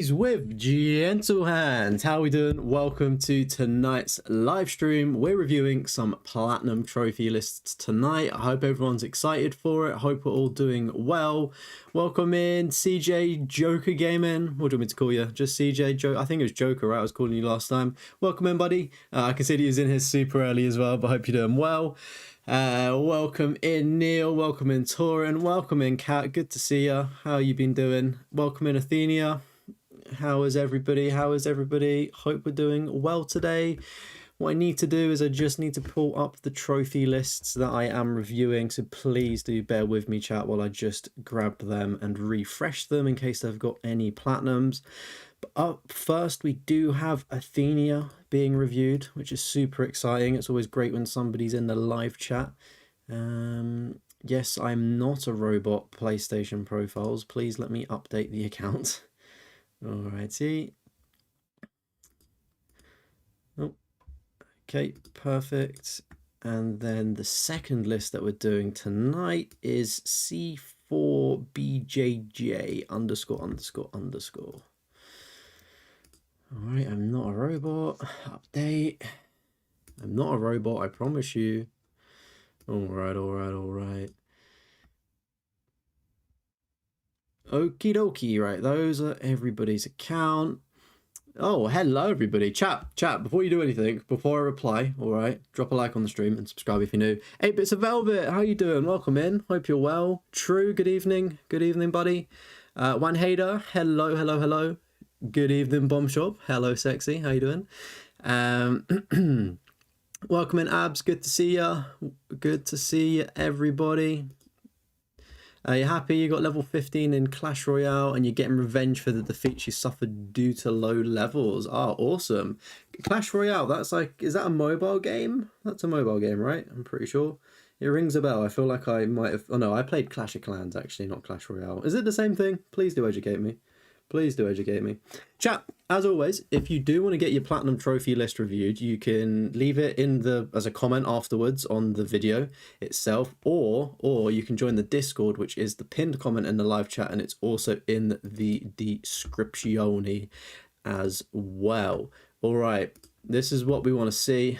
Ladies with gentle hands, how are we doing? Welcome to tonight's live stream. We're reviewing some platinum trophy lists tonight. I hope everyone's excited for it. I hope we're all doing well. Welcome in CJ Joker Gaming. What do you want me to call you? Just CJ Joker. I think it was Joker, right? I was calling you last time. Welcome in, buddy. I can see that he was in here super early as well, but I hope you're doing well. Welcome in Neil, welcome in Torin, welcome in Kat, good to see you. How you been doing? Welcome in Athenia. How is everybody? Hope we're doing well today. What I need to do is I just need to pull up the trophy lists that I am reviewing, so please do bear with me, chat, while I just grab them and refresh them in case they've got any platinums. But up first, we do have Athenia being reviewed, which is super exciting. It's always great when somebody's in the live chat. Yes, I'm not a robot. PlayStation profiles. Please let me update the account. Alrighty. Oh, okay, perfect. And then the second list that we're doing tonight is C4BJJ ____. Alright, I'm not a robot. Update. I'm not a robot, I promise you. Alright. Okie dokie, right, those are everybody's account. Oh, hello everybody. Chat, before you do anything, before I reply, alright, drop a like on the stream and subscribe if you're new. 8 Bits of Velvet, how you doing? Welcome in, hope you're well. True, good evening, buddy. One Hater, hello. Good evening, Bomb Shop, hello sexy, how you doing? Welcome in Abs, good to see ya. Good to see everybody. Are you happy you got level 15 in Clash Royale and you're getting revenge for the defeats you suffered due to low levels? Oh, awesome. Clash Royale, that's like, is that a mobile game? That's a mobile game, right? I'm pretty sure. It rings a bell. I feel like I might have... Oh no, I played Clash of Clans actually, not Clash Royale. Is it the same thing? Please do educate me. Please do educate me. Chat, as always, if you do want to get your platinum trophy list reviewed, you can leave it in the as a comment afterwards on the video itself, or you can join the Discord, which is the pinned comment in the live chat, and it's also in the description as well. All right. This is what we want to see.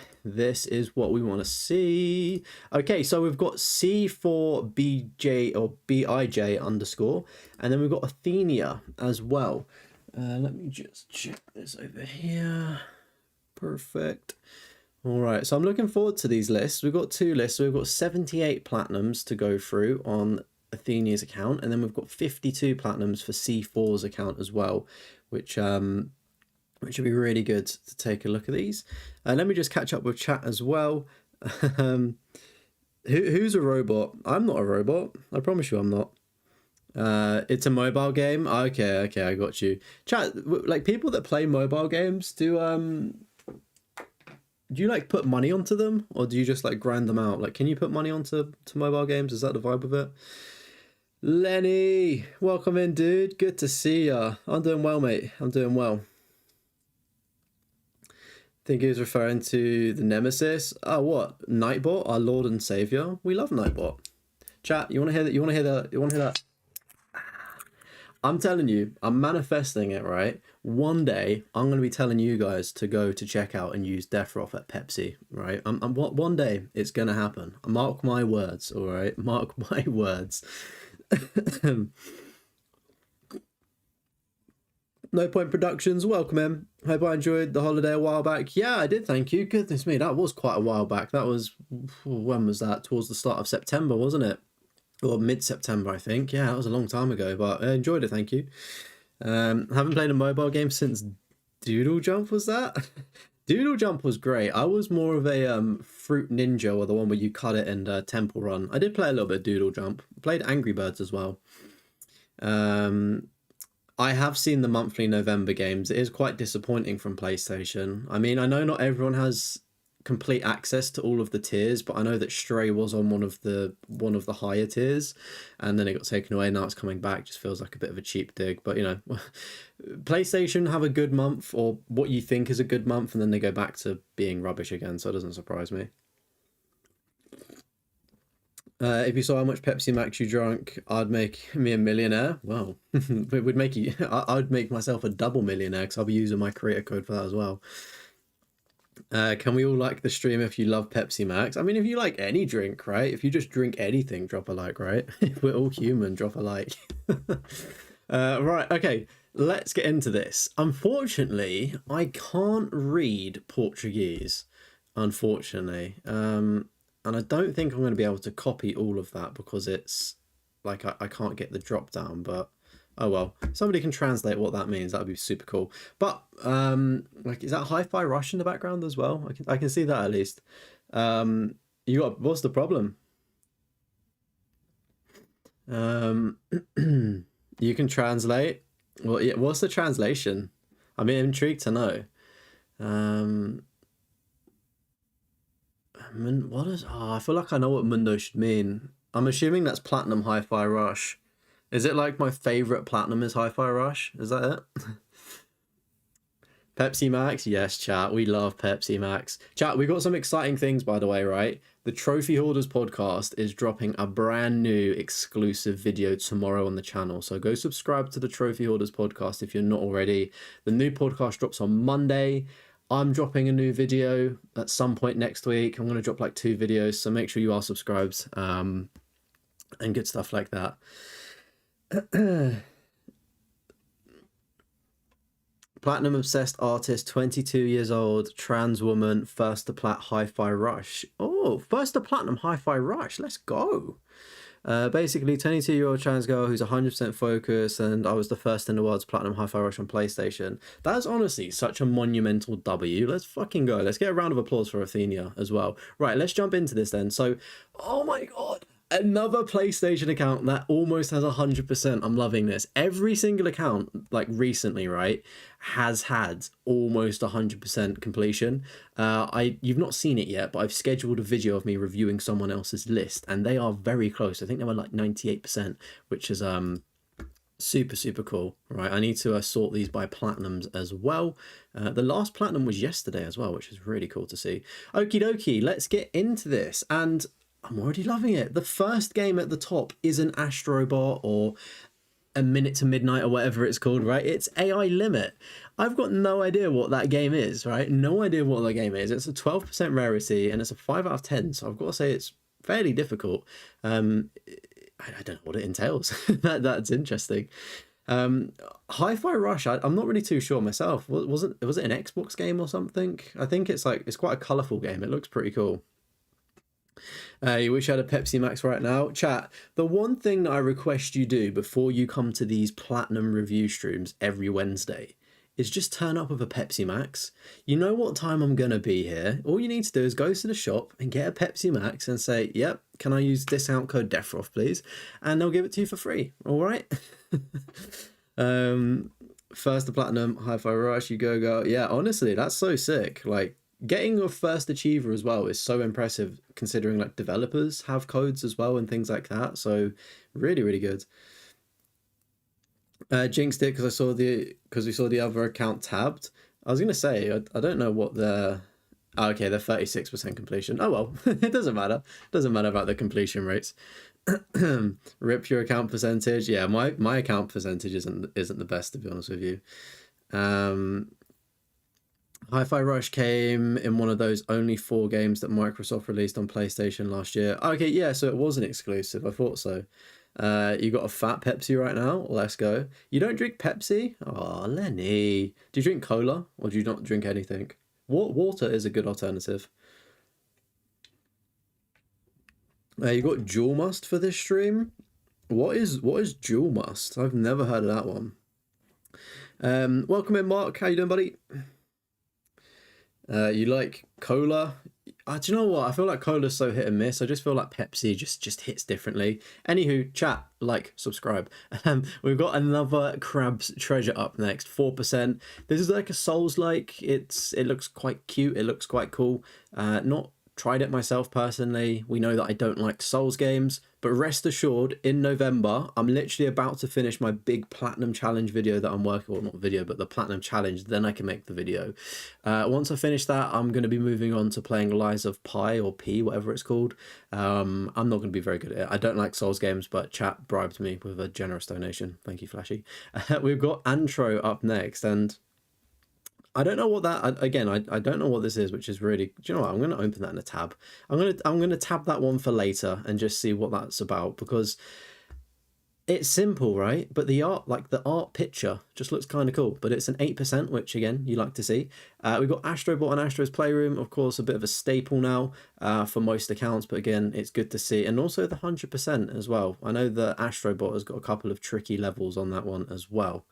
Okay, so we've got C4BJ or BIJ _, and then we've got Athenia as well. Let me just check this over here. Perfect. All right, so I'm looking forward to these lists. We've got two lists. So we've got 78 platinums to go through on Athenia's account, and then we've got 52 platinums for C4's account as well, which would be really good to take a look at these. Let me just catch up with chat as well. Who's a robot? I'm not a robot. I promise you I'm not. It's a mobile game. Okay, I got you. Chat, like people that play mobile games, do you like put money onto them, or do you just like grind them out? Like, can you put money onto mobile games? Is that the vibe of it? Lenny, welcome in, dude. Good to see ya. I'm doing well, mate. I'm doing well. I think he was referring to the Nemesis. Oh, what? Nightbot, our Lord and Savior. We love Nightbot. Chat, you want to hear that? You want to hear that? I'm telling you, I'm manifesting it, right? One day, I'm going to be telling you guys to go to checkout and use Deathroff at Pepsi, right? One day, it's going to happen. Mark my words, all right? Mark my words. No Point Productions, welcome in. Hope I enjoyed the holiday a while back. Yeah, I did, thank you. Goodness me, that was quite a while back. That was, when was that? Towards the start of September, wasn't it? Or mid-September, I think. Yeah, that was a long time ago, but I enjoyed it, thank you. Haven't played a mobile game since Doodle Jump, was that? Doodle Jump was great. I was more of a Fruit Ninja, or the one where you cut it and Temple Run. I did play a little bit of Doodle Jump. Played Angry Birds as well. I have seen the monthly November games. It is quite disappointing from PlayStation. I mean, I know not everyone has complete access to all of the tiers, but I know that Stray was on one of the higher tiers, and then it got taken away. Now it's coming back. Just feels like a bit of a cheap dig. But you know, PlayStation have a good month, or what you think is a good month, and then they go back to being rubbish again. So it doesn't surprise me. If you saw how much Pepsi Max you drank, I'd make me a millionaire. Well, it would make you. I'd make myself a double millionaire because I'll be using my creator code for that as well. Can we all like the stream if you love Pepsi Max? I mean, if you like any drink, right? If you just drink anything, drop a like, right? If we're all human, drop a like. Right, okay, let's get into this. Unfortunately, I can't read Portuguese, unfortunately. And I don't think I'm going to be able to copy all of that because it's like I can't get the drop down, but oh well. Somebody can translate what that means. That would be super cool. But like, is that Hi-Fi Rush in the background as well? I can see that at least. You got, what's the problem? You can translate. Well, yeah, what's the translation? I'm intrigued to know. What is? Oh, I feel like I know what Mundo should mean. I'm assuming that's Platinum Hi-Fi Rush. Is it like my favorite Platinum is Hi-Fi Rush? Is that it? Pepsi Max? Yes, chat. We love Pepsi Max. Chat, we got some exciting things, by the way, right? The Trophy Hoarders podcast is dropping a brand new exclusive video tomorrow on the channel. So go subscribe to the Trophy Hoarders podcast if you're not already. The new podcast drops on Monday. I'm dropping a new video at some point next week. I'm going to drop like 2 videos. So make sure you are subscribed and good stuff like that. Platinum obsessed artist, 22 years old, trans woman, first to plat Hi-Fi Rush. Oh, first to platinum Hi-Fi Rush. Let's go. Basically, 22-year-old trans girl who's 100% focused, and I was the first in the world to platinum Hi-Fi Rush on PlayStation. That's honestly such a monumental W. Let's fucking go. Let's get a round of applause for Athenia as well. Right, let's jump into this then. So, oh my god. Another PlayStation account that almost has 100%. I'm loving this. Every single account, like recently, right, has had almost 100% completion. You've not seen it yet, but I've scheduled a video of me reviewing someone else's list, and they are very close. I think they were like 98%, which is super cool. Right, I need to sort these by platinums as well. The last platinum was yesterday as well, which is really cool to see. Okie dokie, let's get into this. And I'm already loving it. The first game at the top isn't Astrobot or A Minute to Midnight or whatever it's called, right? It's AI Limit. I've got no idea what that game is, right? No idea what that game is. It's a 12% rarity and it's a 5 out of 10. So I've got to say it's fairly difficult. I don't know what it entails. That's interesting. Hi-Fi Rush, I'm not really too sure myself. Was it an Xbox game or something? I think it's quite a colourful game. It looks pretty cool. You wish you had a Pepsi Max right now. Chat, the one thing that I request you do before you come to these platinum review streams every Wednesday is just turn up with a Pepsi Max. You know what time I'm going to be here. All you need to do is go to the shop and get a Pepsi Max and say, yep, can I use discount code Deathroff, please? And they'll give it to you for free. All right? First to platinum, Hi-Fi Rush, you go. Yeah, honestly, that's so sick. Like, getting your first achiever as well is so impressive considering like developers have codes as well and things like that. So really good. Jinxed it because we saw the other account tabbed. I was gonna say I don't know what they're okay, they're 36% completion. Oh well, it doesn't matter. Doesn't matter about the completion rates. Rip your account percentage. Yeah, my account percentage isn't the best, to be honest with you. Hi-Fi Rush came in one of those only 4 games that Microsoft released on PlayStation last year. Okay, yeah, so it wasn't exclusive. I thought so. You got a fat Pepsi right now? Let's go. You don't drink Pepsi? Oh, Lenny. Do you drink cola or do you not drink anything? Water is a good alternative. You got Jewel Must for this stream? What is Jewel Must? I've never heard of that one. Welcome in, Mark. How you doing, buddy? You like cola? Do you know what? I feel like cola's so hit and miss. I just feel like Pepsi just hits differently. Anywho, chat, like, subscribe. We've got another Crab's Treasure up next, 4%. This is like a Souls-like. It looks quite cute. It looks quite cool. Not tried it myself personally. We know that I don't like Souls games, but rest assured, in November, I'm literally about to finish my big Platinum Challenge video that I'm working on, not video, but the Platinum Challenge, then I can make the video. Once I finish that, I'm going to be moving on to playing Lies of Pi, or P, whatever it's called. I'm not going to be very good at it. I don't like Souls games, but chat bribed me with a generous donation. Thank you, Flashy. We've got Antro up next, and I don't know what that, again, I don't know what this is, which is really, do you know what, I'm going to open that in a tab. I'm going to tab that one for later and just see what that's about, because it's simple, right? But the art, like the art picture, just looks kind of cool. But it's an 8%, which again, you like to see. We've got Astrobot and Astro's Playroom, of course, a bit of a staple now for most accounts. But again, it's good to see. And also the 100% as well. I know that Astrobot has got a couple of tricky levels on that one as well.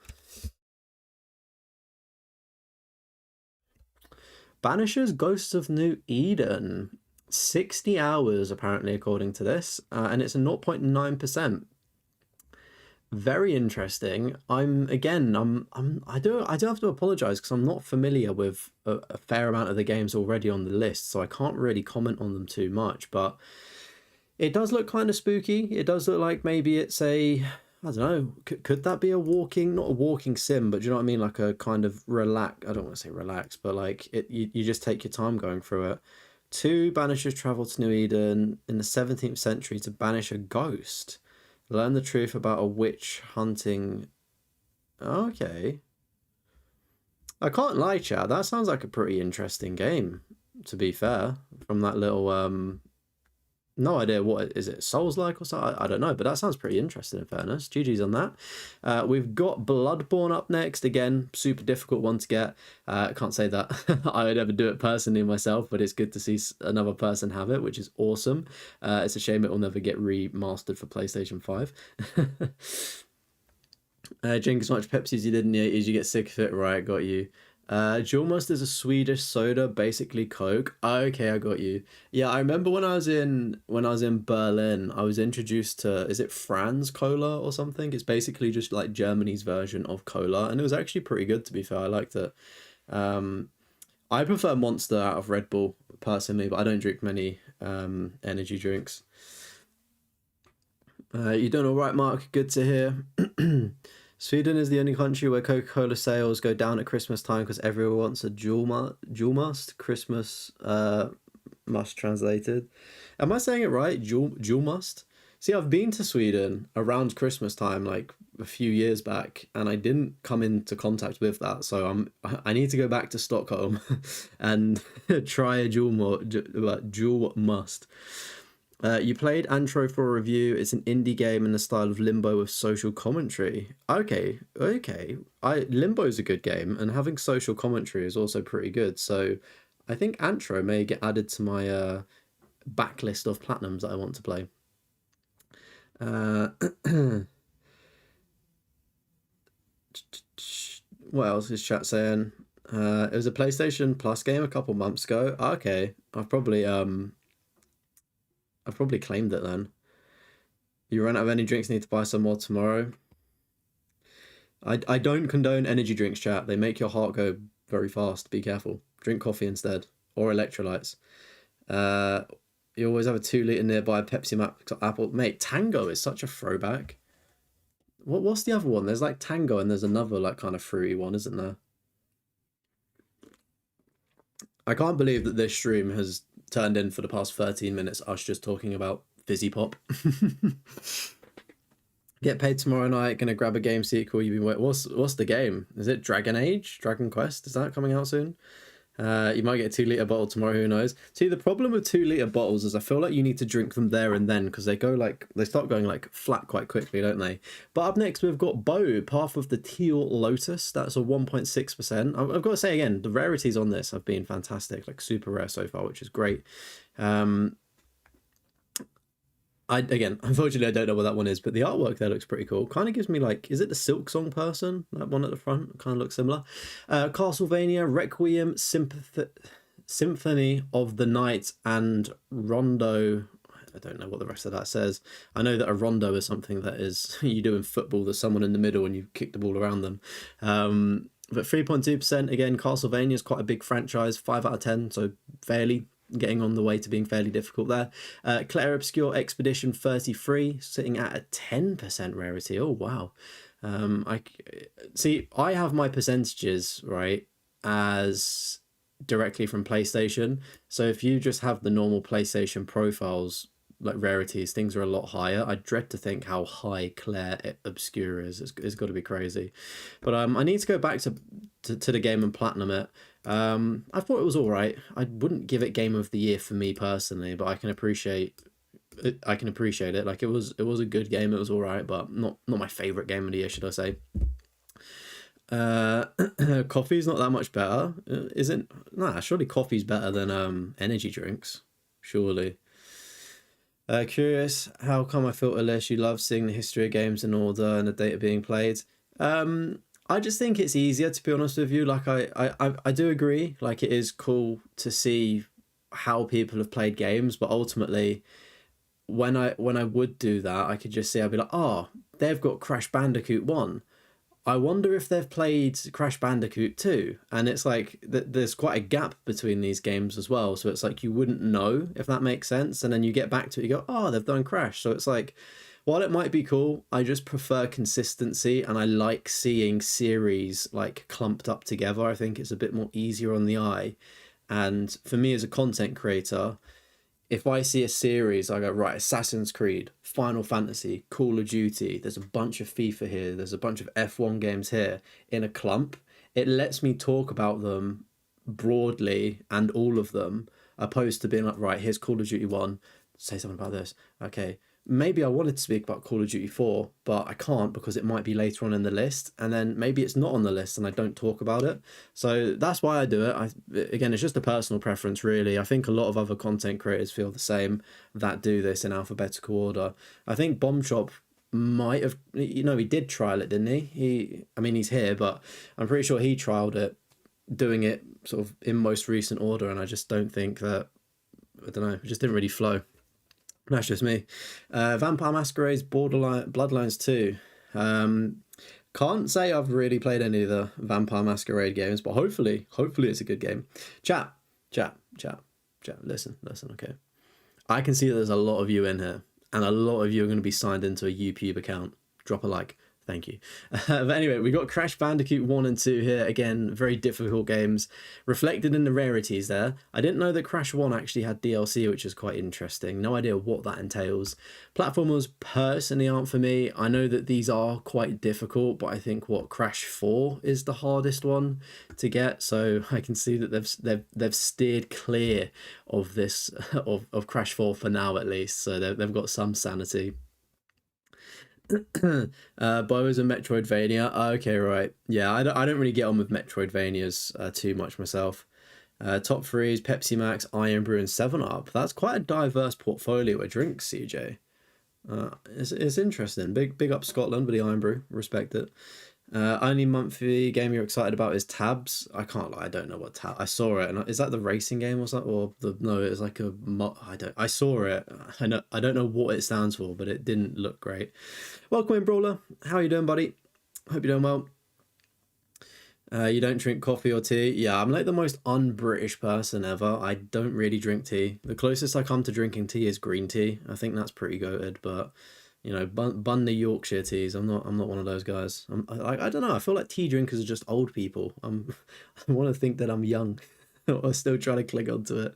Banisher's Ghosts of New Eden. 60 hours, apparently, according to this. And it's a 0.9%. Very interesting. I do have to apologize because I'm not familiar with a fair amount of the games already on the list, so I can't really comment on them too much, but it does look kind of spooky. It does look like maybe it's a, I don't know, could that be a walking, not a walking sim, but do you know what I mean? Like a kind of relax, I don't want to say relax, but like you just take your time going through it. Two banishers travel to New Eden in the 17th century to banish a ghost. Learn the truth about a witch hunting. Okay. I can't lie, chat. That sounds like a pretty interesting game, to be fair. From that little no idea what is it, Souls-like or something? I don't know, but that sounds pretty interesting in fairness. GG's on that. We've got Bloodborne up next. Again, super difficult one to get. I can't say that I would ever do it personally myself, but it's good to see another person have it, which is awesome. It's a shame it will never get remastered for PlayStation 5. Drink as much Pepsi as you did in the 80s, you get sick of it. Right, got you. Jewelmust is a Swedish soda, basically Coke. Okay, I got you. Yeah, I remember when I was in Berlin, I was introduced to, is it Franz Cola or something? It's basically just like Germany's version of cola, and it was actually pretty good, to be fair. I liked it. I prefer Monster out of Red Bull personally, but I don't drink many energy drinks. You doing all right, Mark? Good to hear. Sweden is the only country where Coca-Cola sales go down at Christmas time because everyone wants a jewel must. Christmas must translated. Am I saying it right? Jewel must? See, I've been to Sweden around Christmas time, like a few years back, and I didn't come into contact with that. So I need to go back to Stockholm and try a jewel must. You played Antro for a review. It's an indie game in the style of Limbo with social commentary. Okay. Limbo is a good game, and having social commentary is also pretty good. So I think Antro may get added to my backlist of platinums that I want to play. What else is chat saying? It was a PlayStation Plus game a couple months ago. Okay, I've probably claimed it then. You run out of any drinks, need to buy some more tomorrow. I don't condone energy drinks, chat. They make your heart go very fast. Be careful. Drink coffee instead, or electrolytes. You always have a 2-litre nearby. Pepsi Max, Apple. Mate, Tango is such a throwback. What's the other one? There's like Tango and there's another like kind of fruity one, isn't there? I can't believe that this stream has turned in for the past 13 minutes us just talking about fizzy pop. Get paid tomorrow night, gonna grab a game sequel you've been waiting. What's the game? Is it Dragon Age? Dragon Quest? Is that coming out soon? You might get a 2-litre bottle tomorrow, who knows? See, the problem with 2-litre bottles is I feel like you need to drink them there and then, because they start going like flat quite quickly, don't they? But up next we've got Bo, Path of the Teal Lotus. That's a 1.6%. I've got to say again, the rarities on this have been fantastic, like super rare so far, which is great. Unfortunately, I don't know what that one is, but the artwork there looks pretty cool. Kind of gives me like, is it the Silk Song person? That one at the front kind of looks similar. Castlevania, Requiem, Symphony of the Night, and Rondo. I don't know what the rest of that says. I know that a rondo is something that is you do in football. There's someone in the middle and you kick the ball around them. But 3.2%, again, Castlevania is quite a big franchise, 5 out of 10, so fairly getting on the way to being fairly difficult there. Claire Obscure Expedition 33, sitting at a 10% rarity. Oh, wow. I see, I have my percentages, right, as directly from PlayStation. So if you just have the normal PlayStation profiles, like rarities, things are a lot higher. I dread to think how high Claire Obscure is. It's got to be crazy. But I need to go back to the game and platinum it. I thought it was all right. I wouldn't give it game of the year for me personally, but I can appreciate it. Like it was a good game. It was all right, but not my favorite game of the year, should I say. Coffee's not that much better, isn't? Nah, surely coffee's better than energy drinks, surely. Curious, how come I filter list? You love seeing the history of games in order and the data being played. I just think it's easier, to be honest with you. Like I do agree. Like it is cool to see how people have played games, but ultimately, when I would do that, I could just see, I'd be like, oh, they've got Crash Bandicoot 1. I wonder if they've played Crash Bandicoot 2. And it's like, there's quite a gap between these games as well. So it's like, you wouldn't know, if that makes sense. And then you get back to it, you go, oh, they've done Crash. So it's like, while it might be cool, I just prefer consistency. And I like seeing series like clumped up together. I think it's a bit more easier on the eye. And for me as a content creator, if I see a series, I go, right, Assassin's Creed, Final Fantasy, Call of Duty, there's a bunch of FIFA here, there's a bunch of F1 games here in a clump, it lets me talk about them broadly and all of them, opposed to being like, right, here's Call of Duty 1, say something about this. Okay, maybe I wanted to speak about Call of Duty 4, but I can't because it might be later on in the list, and then maybe it's not on the list and I don't talk about it. So that's why I do it. Again, it's just a personal preference, really. I think a lot of other content creators feel the same that do this in alphabetical order. I think Bomb Chop might have, he did trial it, didn't he? He's here, but I'm pretty sure he trialed it, doing it sort of in most recent order, and I just don't think that, I don't know, it just didn't really flow. That's just me. Vampire Masquerade's Bloodlines 2. Can't say I've really played any of the Vampire Masquerade games, but hopefully it's a good game. Chat. Listen, okay. I can see that there's a lot of you in here, and a lot of you are going to be signed into a YouTube account. Drop a like. Thank you. But anyway, we got Crash Bandicoot 1 and 2 here. Again, very difficult games. Reflected in the rarities there. I didn't know that Crash 1 actually had DLC, which is quite interesting. No idea what that entails. Platformers personally aren't for me. I know that these are quite difficult, but I think Crash 4 is the hardest one to get. So I can see that they've steered clear of this of Crash 4 for now, at least. So they've got some sanity. Bo's a Metroidvania. Okay, right. Yeah, I don't really get on with Metroidvanias too much myself. Top 3 is Pepsi Max, Iron Brew, and 7-Up. That's quite a diverse portfolio of drinks, CJ. It's interesting. Big up Scotland with the Iron Brew. Respect it. Only monthly game you're excited about is Tabs. I can't lie, I don't know what Tab. I saw it, and is that the racing game or something? Or no, it's like I saw it. I don't know what it stands for, but it didn't look great. Welcome in, Brawler. How are you doing, buddy? Hope you're doing well. You don't drink coffee or tea? Yeah, I'm like the most un-British person ever. I don't really drink tea. The closest I come to drinking tea is green tea. I think that's pretty goated, but Bundy Yorkshire teas. I'm not one of those guys. I don't know. I feel like tea drinkers are just old people. I want to think that I'm young. I'm still trying to click onto it.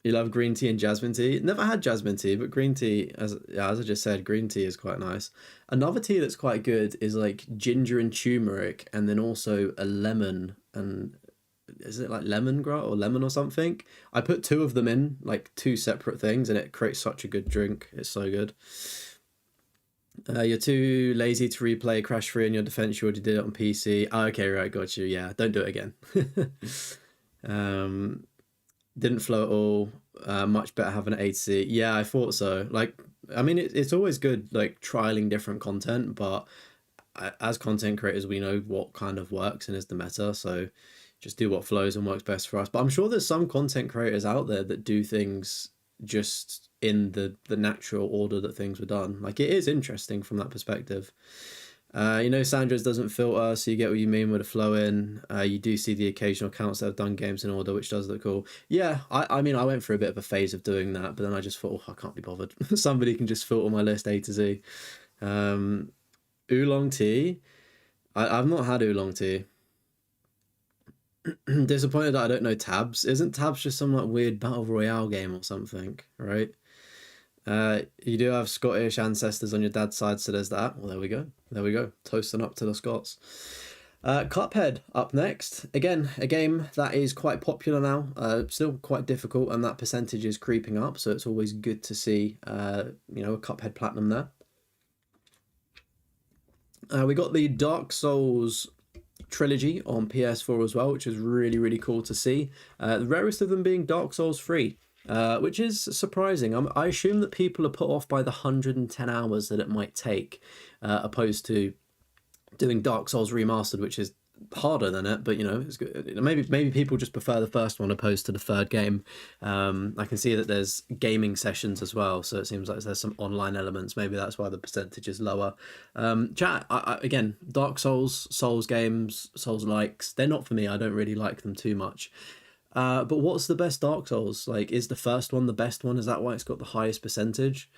You love green tea and jasmine tea? Never had jasmine tea, but green tea, as I just said, green tea is quite nice. Another tea that's quite good is like ginger and turmeric, and then also a lemon and, is it like lemongrass or lemon or something? I put 2 of them in, like 2 separate things, and it creates such a good drink. It's so good. You're too lazy to replay Crash 3 in your defense. You already did it on PC. Oh, okay, right, got you. Yeah, don't do it again. Didn't flow at all. Much better having an A to C. Yeah, I thought so. Like, I mean, it's always good, like, trialing different content, but as content creators, we know what kind of works and is the meta, so just do what flows and works best for us. But I'm sure there's some content creators out there that do things just in the natural order that things were done. Like, it is interesting from that perspective. You know, Sandra's doesn't filter, so you get what you mean with the flow in. You do see the occasional counts that have done games in order, which does look cool. Yeah, I mean, I went through a bit of a phase of doing that, but then I just thought, oh, I can't be bothered. Somebody can just filter my list A to Z. Um, Oolong tea. I've not had oolong tea. Disappointed that I don't know tabs. Isn't tabs just some like weird battle royale game or something, right? You do have Scottish ancestors on your dad's side, so there's that. Well, there we go. There we go. Toasting up to the Scots. Cuphead up next. Again, a game that is quite popular now. Still quite difficult, and that percentage is creeping up. So it's always good to see, you know, a Cuphead Platinum there. We got the Dark Souls trilogy on PS4 as well, which is really, really cool to see. The rarest of them being Dark Souls 3. Which is surprising. I assume that people are put off by the 110 hours that it might take, opposed to doing Dark Souls Remastered, which is harder than it, but you know, it's good. Maybe people just prefer the first one opposed to the third game. I can see that there's gaming sessions as well, so it seems like there's some online elements. Maybe that's why the percentage is lower. Chat, again, Dark Souls games, Souls likes, they're not for me. I don't really like them too much. But what's the best Dark Souls? Like, is the first one the best one? Is that why it's got the highest percentage?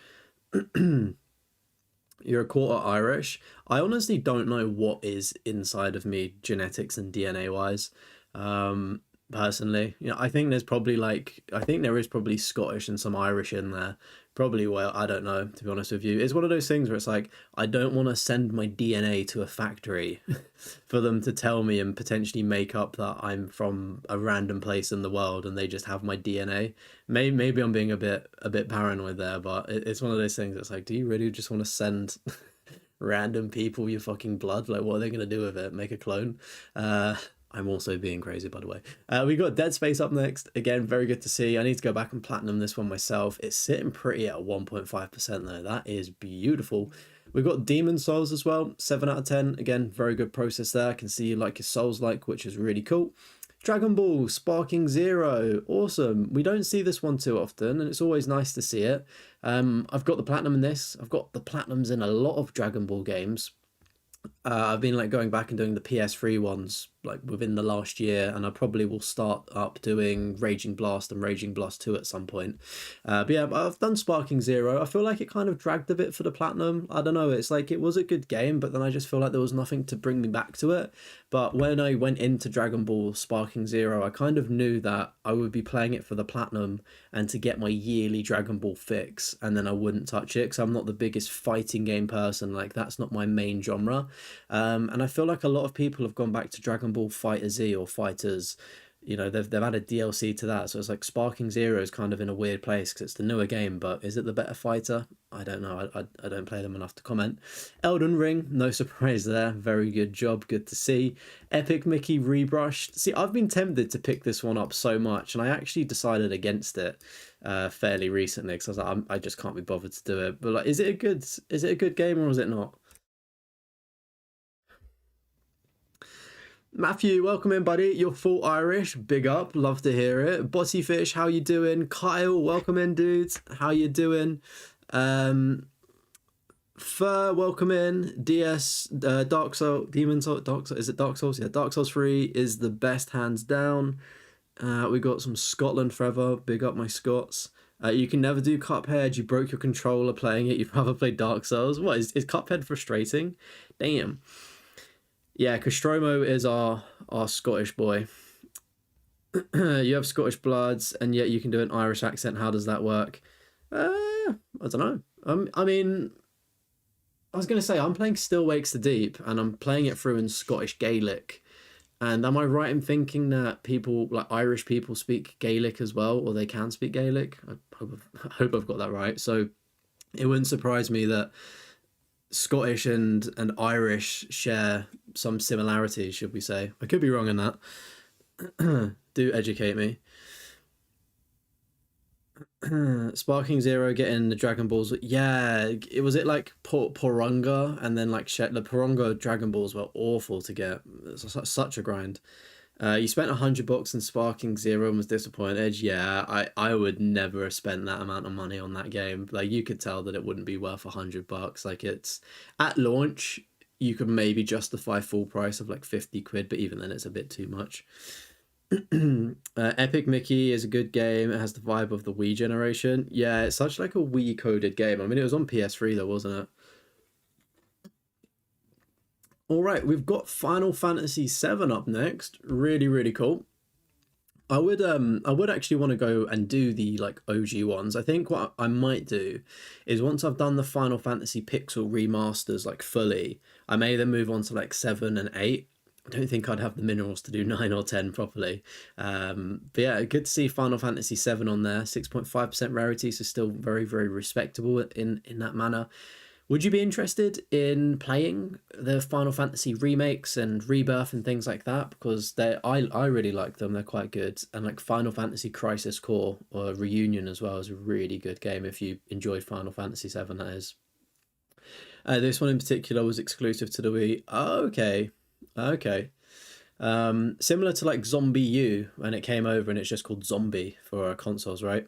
You're a quarter Irish. I honestly don't know what is inside of me, genetics and DNA wise. Personally, you know, I think there's probably I think there is probably Scottish and some Irish in there. Probably, well, I don't know, to be honest with you. It's one of those things where it's like, I don't want to send my DNA to a factory for them to tell me and potentially make up that I'm from a random place in the world and they just have my DNA. Maybe I'm being a bit paranoid there, but it's one of those things that's like, do you really just want to send random people your fucking blood? Like, what are they going to do with it? Make a clone? I'm also being crazy, by the way. We got Dead Space up next. Again, very good to see. I need to go back and platinum this one myself. It's sitting pretty at 1.5% though. That is beautiful. We've got Demon Souls as well. 7 out of 10. Again, very good process there. I can see you like your Souls-like, which is really cool. Dragon Ball Sparking Zero. Awesome. We don't see this one too often, and it's always nice to see it. I've got the platinum in this. I've got the platinums in a lot of Dragon Ball games. I've been like going back and doing the PS3 ones like within the last year, and I probably will start up doing Raging Blast and Raging Blast 2 at some point. But yeah, I've done Sparking Zero. I feel like it kind of dragged a bit for the platinum. I don't know, it's like it was a good game, but then I just feel like there was nothing to bring me back to it. But when I went into Dragon Ball Sparking Zero, I kind of knew that I would be playing it for the platinum and to get my yearly Dragon Ball fix, and then I wouldn't touch it because I'm not the biggest fighting game person. Like, that's not my main genre. And I feel like a lot of people have gone back to Dragon Ball Fighter Z or Fighters. You know, they've added DLC to that, so it's like Sparking Zero is kind of in a weird place because it's the newer game, but is it the better fighter? I don't know. I don't play them enough to comment. Elden Ring, no surprise there. Very good job. Good to see. Epic Mickey Rebrushed. See, I've been tempted to pick this one up so much, and I actually decided against it fairly recently because I was like, I just can't be bothered to do it. But like, is it a good game or is it not? Matthew, welcome in, buddy. You're full Irish. Big up. Love to hear it. Bossy Fish, how you doing? Kyle, welcome in, dudes. How you doing? Fur, welcome in. DS, Dark Souls, Demon Souls, Dark Souls. Is it Dark Souls? Yeah, Dark Souls 3 is the best, hands down. We got some Scotland forever. Big up my Scots. You can never do Cuphead. You broke your controller playing it. You'd rather play Dark Souls. What, is Cuphead frustrating? Damn. Yeah, Nostromo is our Scottish boy. You have Scottish bloods, and yet you can do an Irish accent. How does that work? I don't know. I mean, I was going to say, I'm playing Still Wakes the Deep, and I'm playing it through in Scottish Gaelic. And am I right in thinking that people, like Irish people, speak Gaelic as well, or they can speak Gaelic? I hope I've got that right. So it wouldn't surprise me that Scottish and Irish share some similarities, should we say. I could be wrong in that. Do educate me. Sparking Zero getting the Dragon Balls. Yeah, it like Porunga, and then like the Porunga Dragon Balls were awful to get. It's such a grind. You spent $100 in Sparking Zero and was disappointed. Yeah, I would never have spent that amount of money on that game. Like, you could tell that it wouldn't be worth $100. Like, it's at launch, you could maybe justify full price of like 50 quid, but even then it's a bit too much. Epic Mickey is a good game. It has the vibe of the Wii generation. Yeah, it's such like a Wii coded game. I mean, it was on PS3 though, wasn't it? All right, we've got Final Fantasy VII up next. Really, really cool. I would actually want to go and do the like OG ones. I think what I might do is once I've done the Final Fantasy Pixel remasters like fully, I may then move on to like 7 and 8. I don't think I'd have the minerals to do 9 or 10 properly. But yeah, good to see Final Fantasy 7 on there. 6.5% rarity, so still very, very respectable in that manner. Would you be interested in playing the Final Fantasy remakes and Rebirth and things like that? Because I really like them. They're quite good. And like Final Fantasy Crisis Core or Reunion as well is a really good game if you enjoyed Final Fantasy VII, that is. This one in particular was exclusive to the Wii. Oh, okay. Okay. Similar to like Zombie U when it came over and it's just called Zombie for consoles, right?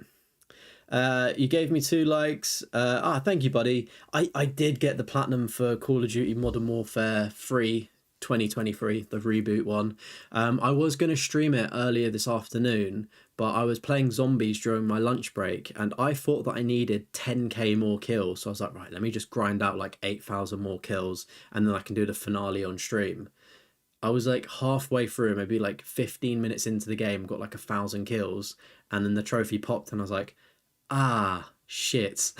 You gave me 2 likes. Thank you, buddy. I did get the platinum for Call of Duty Modern Warfare 3 2023, the reboot one. I was going to stream it earlier this afternoon, but I was playing zombies during my lunch break and I thought that I needed 10k more kills. So I was like, right, let me just grind out like 8,000 more kills and then I can do the finale on stream. I was like halfway through, maybe like 15 minutes into the game, got like 1,000 kills, and then the trophy popped and I was like, shit.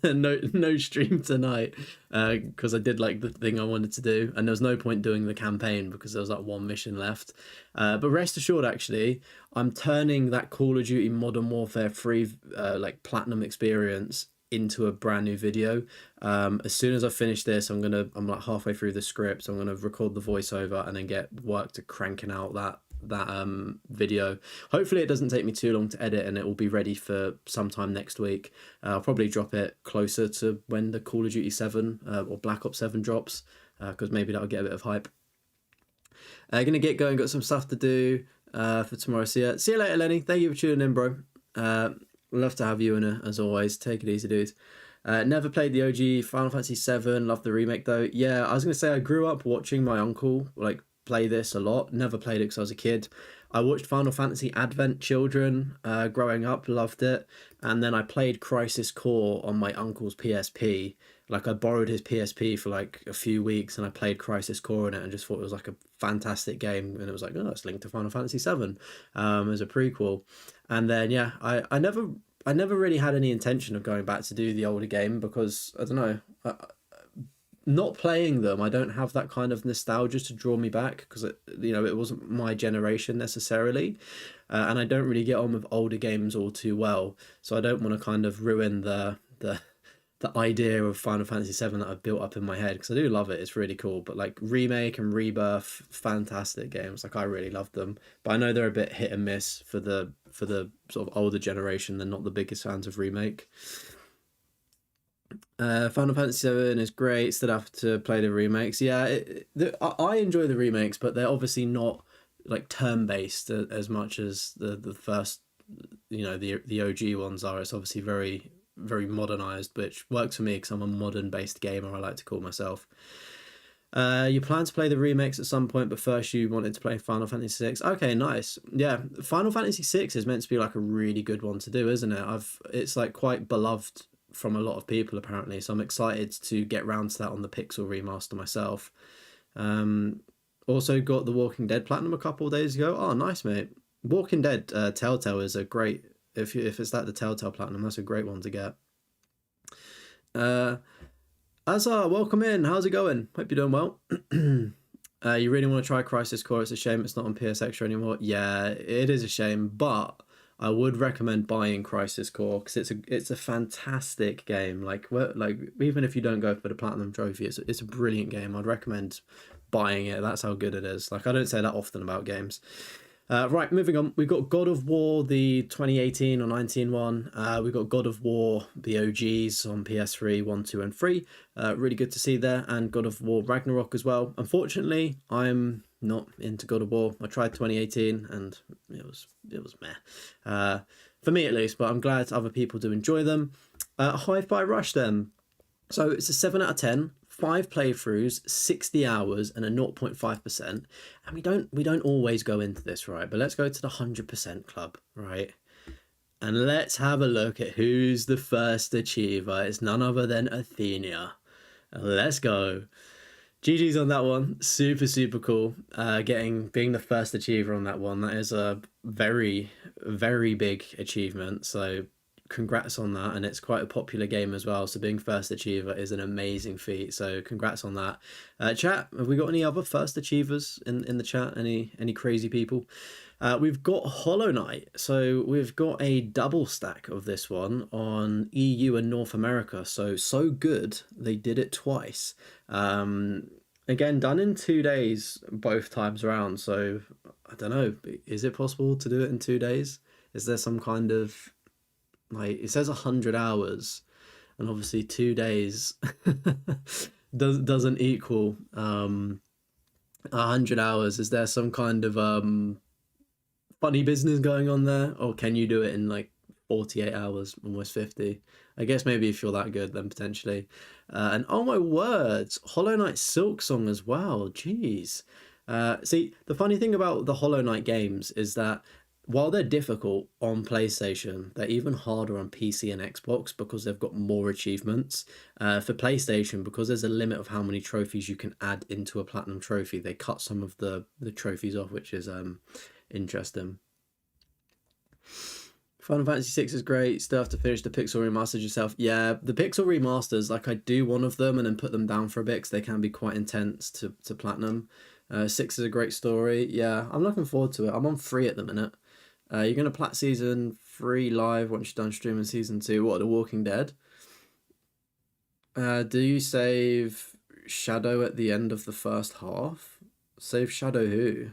No stream tonight because I did like the thing I wanted to do and there was no point doing the campaign because there was like 1 mission left, but rest assured actually I'm turning that Call of Duty Modern Warfare 3 like platinum experience into a brand new video. As soon as I finish this, I'm like halfway through the script, so I'm gonna record the voiceover and then get work to cranking out that video. Hopefully it doesn't take me too long to edit and it will be ready for sometime next week. I'll probably drop it closer to when the Call of Duty 7 or Black Ops 7 drops, because maybe that'll get a bit of hype. Gonna get going, got some stuff to do for tomorrow. See you later, Lenny. Thank you for tuning in, bro. Love to have you in it as always. Take it easy, dude. Never played the OG Final Fantasy 7. Love the remake though. Yeah, I was gonna say I grew up watching my uncle like play this a lot. Never played it because I was a kid. I watched Final Fantasy Advent Children growing up, loved it, and then I played Crisis Core on my uncle's PSP. Like I borrowed his PSP for like a few weeks and I played Crisis Core in it and just thought it was like a fantastic game, and it was like, oh, it's linked to Final Fantasy 7 as a prequel. And then yeah, I never really had any intention of going back to do the older game because I don't know, not playing them, I don't have that kind of nostalgia to draw me back because it wasn't my generation necessarily, and I don't really get on with older games all too well, so I don't want to kind of ruin the idea of Final Fantasy 7 that I've built up in my head, because I do love it. It's really cool, but like Remake and Rebirth, fantastic games. Like I really love them, but I know they're a bit hit and miss for the sort of older generation. They're not the biggest fans of Remake. Final Fantasy 7 is great. Still have to play the remakes. Yeah, I enjoy the remakes, but they're obviously not like turn-based as much as the first, the OG ones are. It's obviously very, very modernized, which works for me because I'm a modern-based gamer, I like to call myself. You plan to play the remakes at some point, but first you wanted to play Final Fantasy 6. Okay, nice. Yeah, Final Fantasy 6 is meant to be like a really good one to do, isn't it? It's like quite beloved from a lot of people apparently, so I'm excited to get round to that on the Pixel remaster myself. Also got the Walking Dead Platinum a couple of days ago. Oh, nice, mate. Walking Dead Telltale is a great, if it's like the Telltale Platinum, that's a great one to get. Azar, welcome in. How's it going? Hope you're doing well. You really want to try Crisis Core? It's a shame it's not on PS Extra anymore. Yeah, it is a shame, but I would recommend buying Crisis Core because it's a fantastic game. Like even if you don't go for the Platinum Trophy, it's a brilliant game. I'd recommend buying it. That's how good it is. Like I don't say that often about games. Right, moving on. We've got God of War, the 2018 or 19 one. We've got God of War, the OGs on PS3, 1, 2, and 3. Really good to see there. And God of War Ragnarok as well. Unfortunately, I'm not into God of War. I tried 2018 and it was meh. For me at least, but I'm glad other people do enjoy them. Hi-Fi Rush then. So it's a 7 out of 10. 5 playthroughs, 60 hours, and a 0.5%. And we don't always go into this, right? But let's go to the 100% club, right? And let's have a look at who's the first achiever. It's none other than Athenia. Let's go. GG's on that one. Super, super cool. Being the first achiever on that one. That is a very, very big achievement. So congrats on that. And it's quite a popular game as well. So being first achiever is an amazing feat. So congrats on that. Chat, have we got any other first achievers in the chat? Any crazy people? We've got Hollow Knight. So we've got a double stack of this one on EU and North America. So good. They did it twice. Again, done in 2 days, both times around. So I don't know. Is it possible to do it in 2 days? Is there some kind of, like, it says 100 hours, and obviously 2 days doesn't equal 100 hours. Is there some kind of funny business going on there, or can you do it in like 48 hours, almost 50? I guess maybe if you're that good, then potentially. And oh my words, Hollow Knight Silksong as well. Jeez. See, the funny thing about the Hollow Knight games is that while they're difficult on PlayStation, they're even harder on PC and Xbox because they've got more achievements. For PlayStation, because there's a limit of how many trophies you can add into a platinum trophy, they cut some of the trophies off, which is interesting. Final Fantasy VI is great. Still have to finish the Pixel remasters yourself. Yeah, the Pixel remasters, like I do one of them and then put them down for a bit because they can be quite intense to platinum. 6 is a great story. Yeah, I'm looking forward to it. I'm on 3 at the minute. You're going to plat season 3 live once you're done streaming season 2. What, The Walking Dead? Do you save Shadow at the end of the first half? Save Shadow who?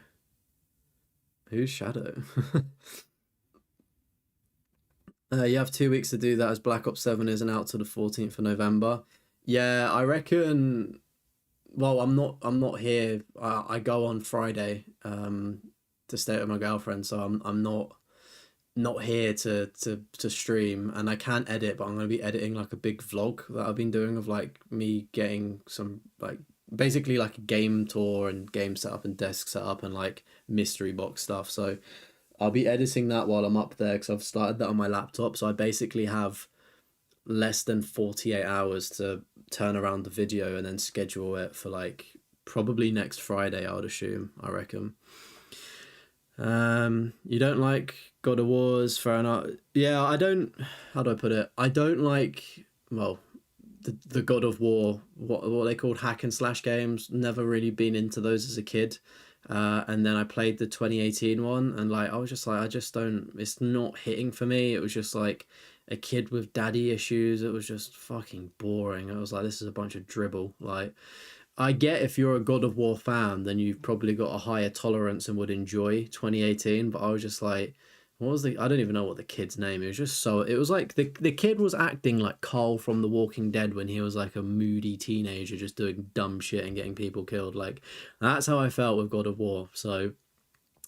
Who's Shadow? You have 2 weeks to do that as Black Ops 7 isn't out till the 14th of November. Yeah, I reckon. Well, I'm not here. I go on Friday to stay with my girlfriend, so I'm not here to stream, and I can't edit, but I'm gonna be editing like a big vlog that I've been doing of like me getting some, like, basically like a game tour and game setup and desk setup and like mystery box stuff. So I'll be editing that while I'm up there because I've started that on my laptop. So I basically have less than 48 hours to turn around the video and then schedule it for like probably next Friday, I would assume, I reckon. You don't like God of Wars, fair enough. Yeah, I don't, how do I put it? I don't like, well, the God of War, what they called hack and slash games. Never really been into those as a kid. And then I played the 2018 one, and like I was just like, I just don't, it's not hitting for me. It was just like a kid with daddy issues. It was just fucking boring. I was like, this is a bunch of dribble. Like, I get if you're a God of War fan, then you've probably got a higher tolerance and would enjoy 2018. But I was just like, what was I don't even know what the kid's name. It was just so, it was like the kid was acting like Carl from The Walking Dead when he was like a moody teenager just doing dumb shit and getting people killed. Like, that's how I felt with God of War. So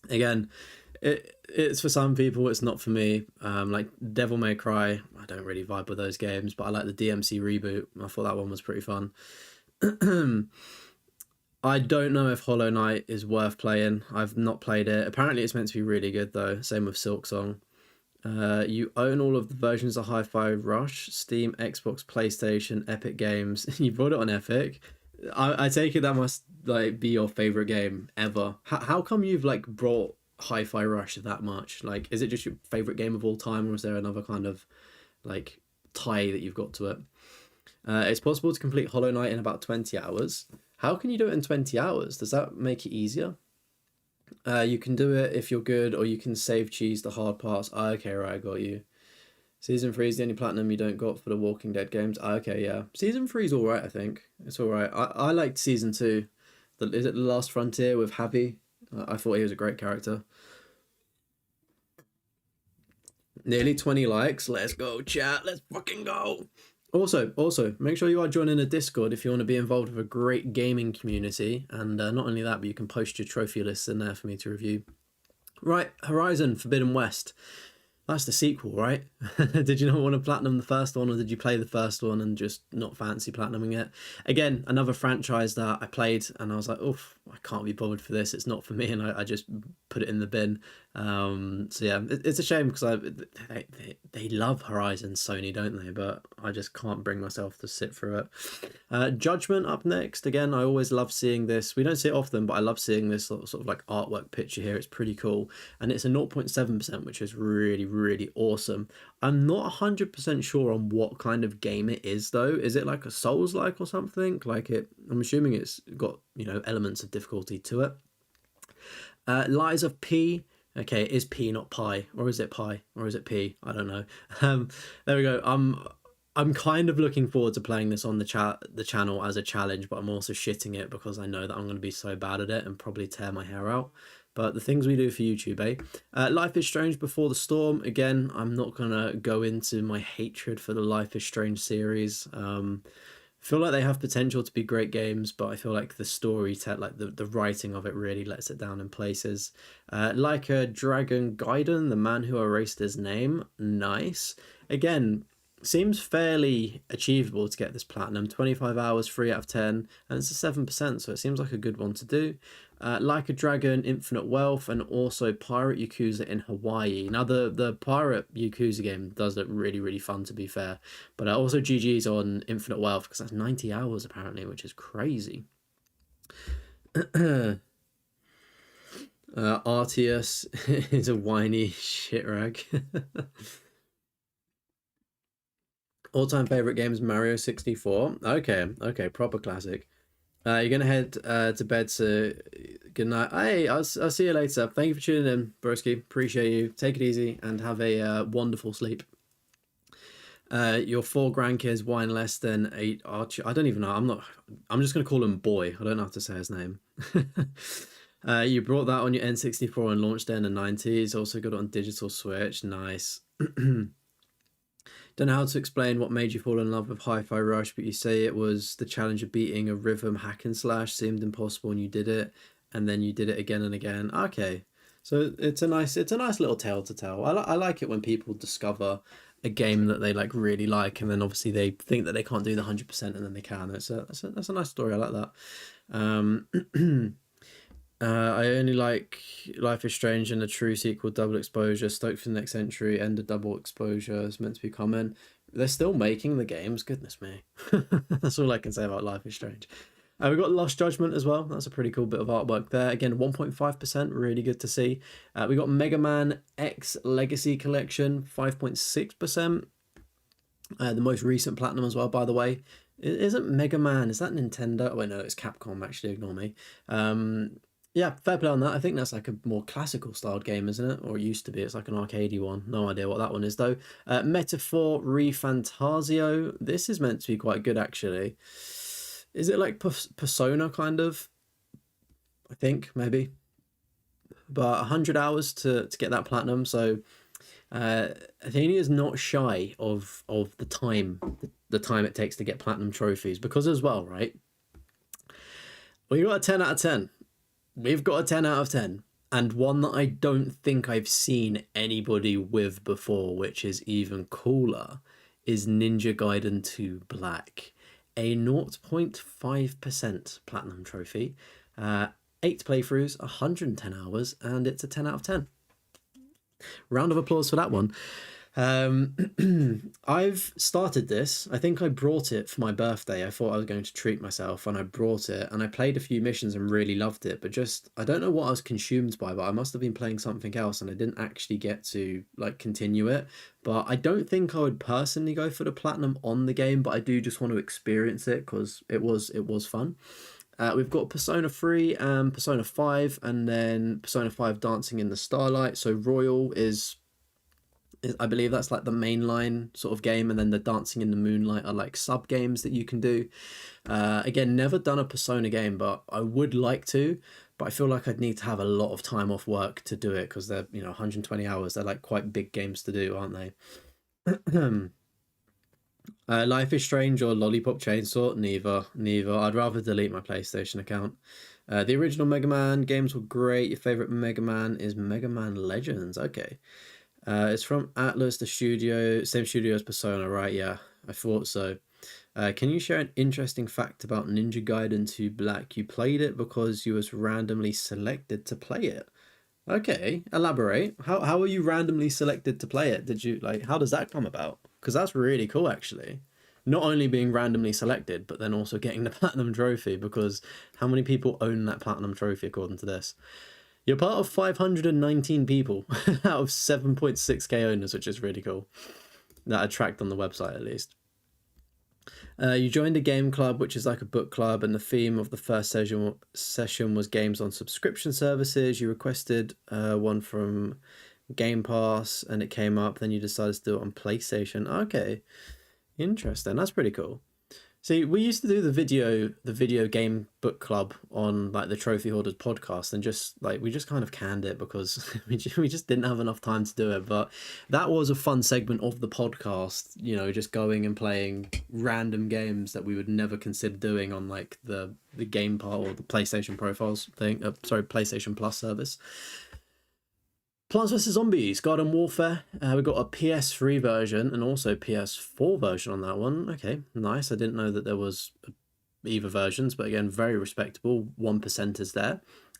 again, it's for some people, it's not for me. Like Devil May Cry, I don't really vibe with those games, but I like the DMC reboot. I thought that one was pretty fun. I don't know if Hollow Knight is worth playing. I've not played it. Apparently it's meant to be really good though. Same with Silksong. You own all of the versions of Hi-Fi Rush, Steam, Xbox, PlayStation, Epic Games. You brought it on Epic. I take it that must like be your favorite game ever. How come you've like brought Hi-Fi Rush that much? Like, is it just your favorite game of all time, or is there another kind of like tie that you've got to it? It's possible to complete Hollow Knight in about 20 hours. How can you do it in 20 hours? Does that make it easier? You can do it if you're good, or you can save cheese the hard parts. Okay, right, I got you. Season 3 is the only platinum you don't got for the Walking Dead games. Okay, yeah. Season 3 is alright, I think. It's alright. I liked Season 2. Is it The Last Frontier with Javi? I thought he was a great character. Nearly 20 likes. Let's go, chat. Let's fucking go. Also, make sure you are joining a Discord if you want to be involved with a great gaming community. And not only that, but you can post your trophy lists in there for me to review. Right, Horizon Forbidden West. That's the sequel, right? Did you not want to platinum the first one, or did you play the first one and just not fancy platinuming it? Again, another franchise that I played and I was like, oof, I can't be bothered for this. It's not for me, and I just put it in the bin. So yeah, it's a shame because they love Horizon, Sony, don't they? But I just can't bring myself to sit through it. Judgment up next. Again, I always love seeing this. We don't see it often, but I love seeing this sort of like artwork picture here. It's pretty cool, and it's a 0.7%, which is really awesome. I'm not 100% sure on what kind of game it is though. Is it like a Souls-like or something? Like it, I'm assuming it's got, you know, elements of difficulty to it. Lies of P. Okay, it is P, not pi, or is it pi, or is it P? I don't know. There we go. I'm kind of looking forward to playing this on the channel as a challenge, but I'm also shitting it because I know that I'm going to be so bad at it and probably tear my hair out. But the things we do for YouTube, eh? Life is Strange Before the Storm. Again, I'm not going to go into my hatred for the Life is Strange series. Feel like they have potential to be great games, but I feel like the story, like the writing of it really lets it down in places. Like a Dragon Gaiden, The Man Who Erased His Name. Nice. Again, seems fairly achievable to get this platinum. 25 hours, 3 out of 10, and it's a 7%, so it seems like a good one to do. Like a Dragon, Infinite Wealth, and also Pirate Yakuza in Hawaii. Now the Pirate Yakuza game does look really fun, to be fair, but also GG's on Infinite Wealth because that's 90 hours apparently, which is crazy. Arceus is a whiny shit rag. All-time favorite games, Mario 64. Okay, proper classic. You're gonna head to bed, so good night. Hey, I'll see you later. Thank you for tuning in, broski. Appreciate you. Take it easy and have a wonderful sleep. Your 4 grandkids whine less than 8 Archie. I don't even know. I'm just gonna call him Boy. I don't have to say his name. You brought that on your N64 and launched it in the 90s. Also got it on Digital Switch. Nice. Don't know how to explain what made you fall in love with Hi-Fi Rush, but you say it was the challenge of beating a rhythm hack and slash seemed impossible and you did it, and then you did it again and again. Okay, so it's a nice little tale to tell. I like it when people discover a game that they like really like, and then obviously they think that they can't do the 100% and then they can. That's a nice story. I like that. I only like Life is Strange and a true sequel, Double Exposure. Stoked for the next entry, End of Double Exposure is meant to be coming. They're still making the games, goodness me. That's all I can say about Life is Strange. We've got Lost Judgment as well. That's a pretty cool bit of artwork there. Again, 1.5%, really good to see. We got Mega Man X Legacy Collection, 5.6%. The most recent platinum as well, by the way. Isn't Mega Man, is that Nintendo? Oh, wait, no, it's Capcom, actually, ignore me. Yeah, fair play on that. I think that's like a more classical styled game, isn't it? Or it used to be. It's like an arcadey one. No idea what that one is, though. Metaphor Refantasio. This is meant to be quite good, actually. Is it like Persona, kind of? I think, maybe. But 100 hours to get that platinum, so Athenia is not shy of the time it takes to get platinum trophies, because as well, right? We got a 10 out of 10. We've got a 10 out of 10, and one that I don't think I've seen anybody with before, which is even cooler, is Ninja Gaiden 2 Black. A 0.5% platinum trophy, 8 playthroughs, 110 hours, and it's a 10 out of 10. Round of applause for that one. I've started this. I think I brought it for my birthday. I thought I was going to treat myself, and I brought it, and I played a few missions and really loved it, but just, I don't know what I was consumed by, but I must have been playing something else and I didn't actually get to like continue it. But I don't think I would personally go for the platinum on the game, but I do just want to experience it because it was fun. We've got Persona 3 and Persona 5, and then Persona 5 Dancing in the Starlight. So Royal is I believe that's like the mainline sort of game, and then the Dancing in the Moonlight are like sub games that you can do. Again, never done a Persona game, but I would like to, but I feel like I'd need to have a lot of time off work to do it, because they're, 120 hours, they're like quite big games to do, aren't they? Life is Strange or Lollipop Chainsaw? Neither. I'd rather delete my PlayStation account. The original Mega Man games were great. Your favorite Mega Man is Mega Man Legends. Okay. It's from Atlas, the studio, same studio as Persona, right? Yeah, I thought so. Can you share an interesting fact about Ninja Gaiden 2 Black? You played it because you was randomly selected to play it. Okay, elaborate. How are you randomly selected to play it? Did you like how does that come about? Because that's really cool actually. Not only being randomly selected, but then also getting the platinum trophy because how many people own that platinum trophy according to this? You're part of 519 people out of 7.6k owners, which is really cool. That are tracked on the website at least. You joined a game club, which is like a book club, and the theme of the first session was games on subscription services. You requested one from Game Pass, and it came up. Then you decided to do it on PlayStation. Okay, interesting. That's pretty cool. See, we used to do the video game book club on like the Trophy Hoarders podcast, and just like we just kind of canned it because we just didn't have enough time to do it. But that was a fun segment of the podcast, you know, just going and playing random games that we would never consider doing on like the Game Pass or the PlayStation Profiles thing. Sorry, PlayStation Plus service. Plants vs Zombies, Garden Warfare. We got a PS3 version and also PS4 version on that one. Okay, nice. I didn't know that there was either versions, but again, very respectable. 1% is there.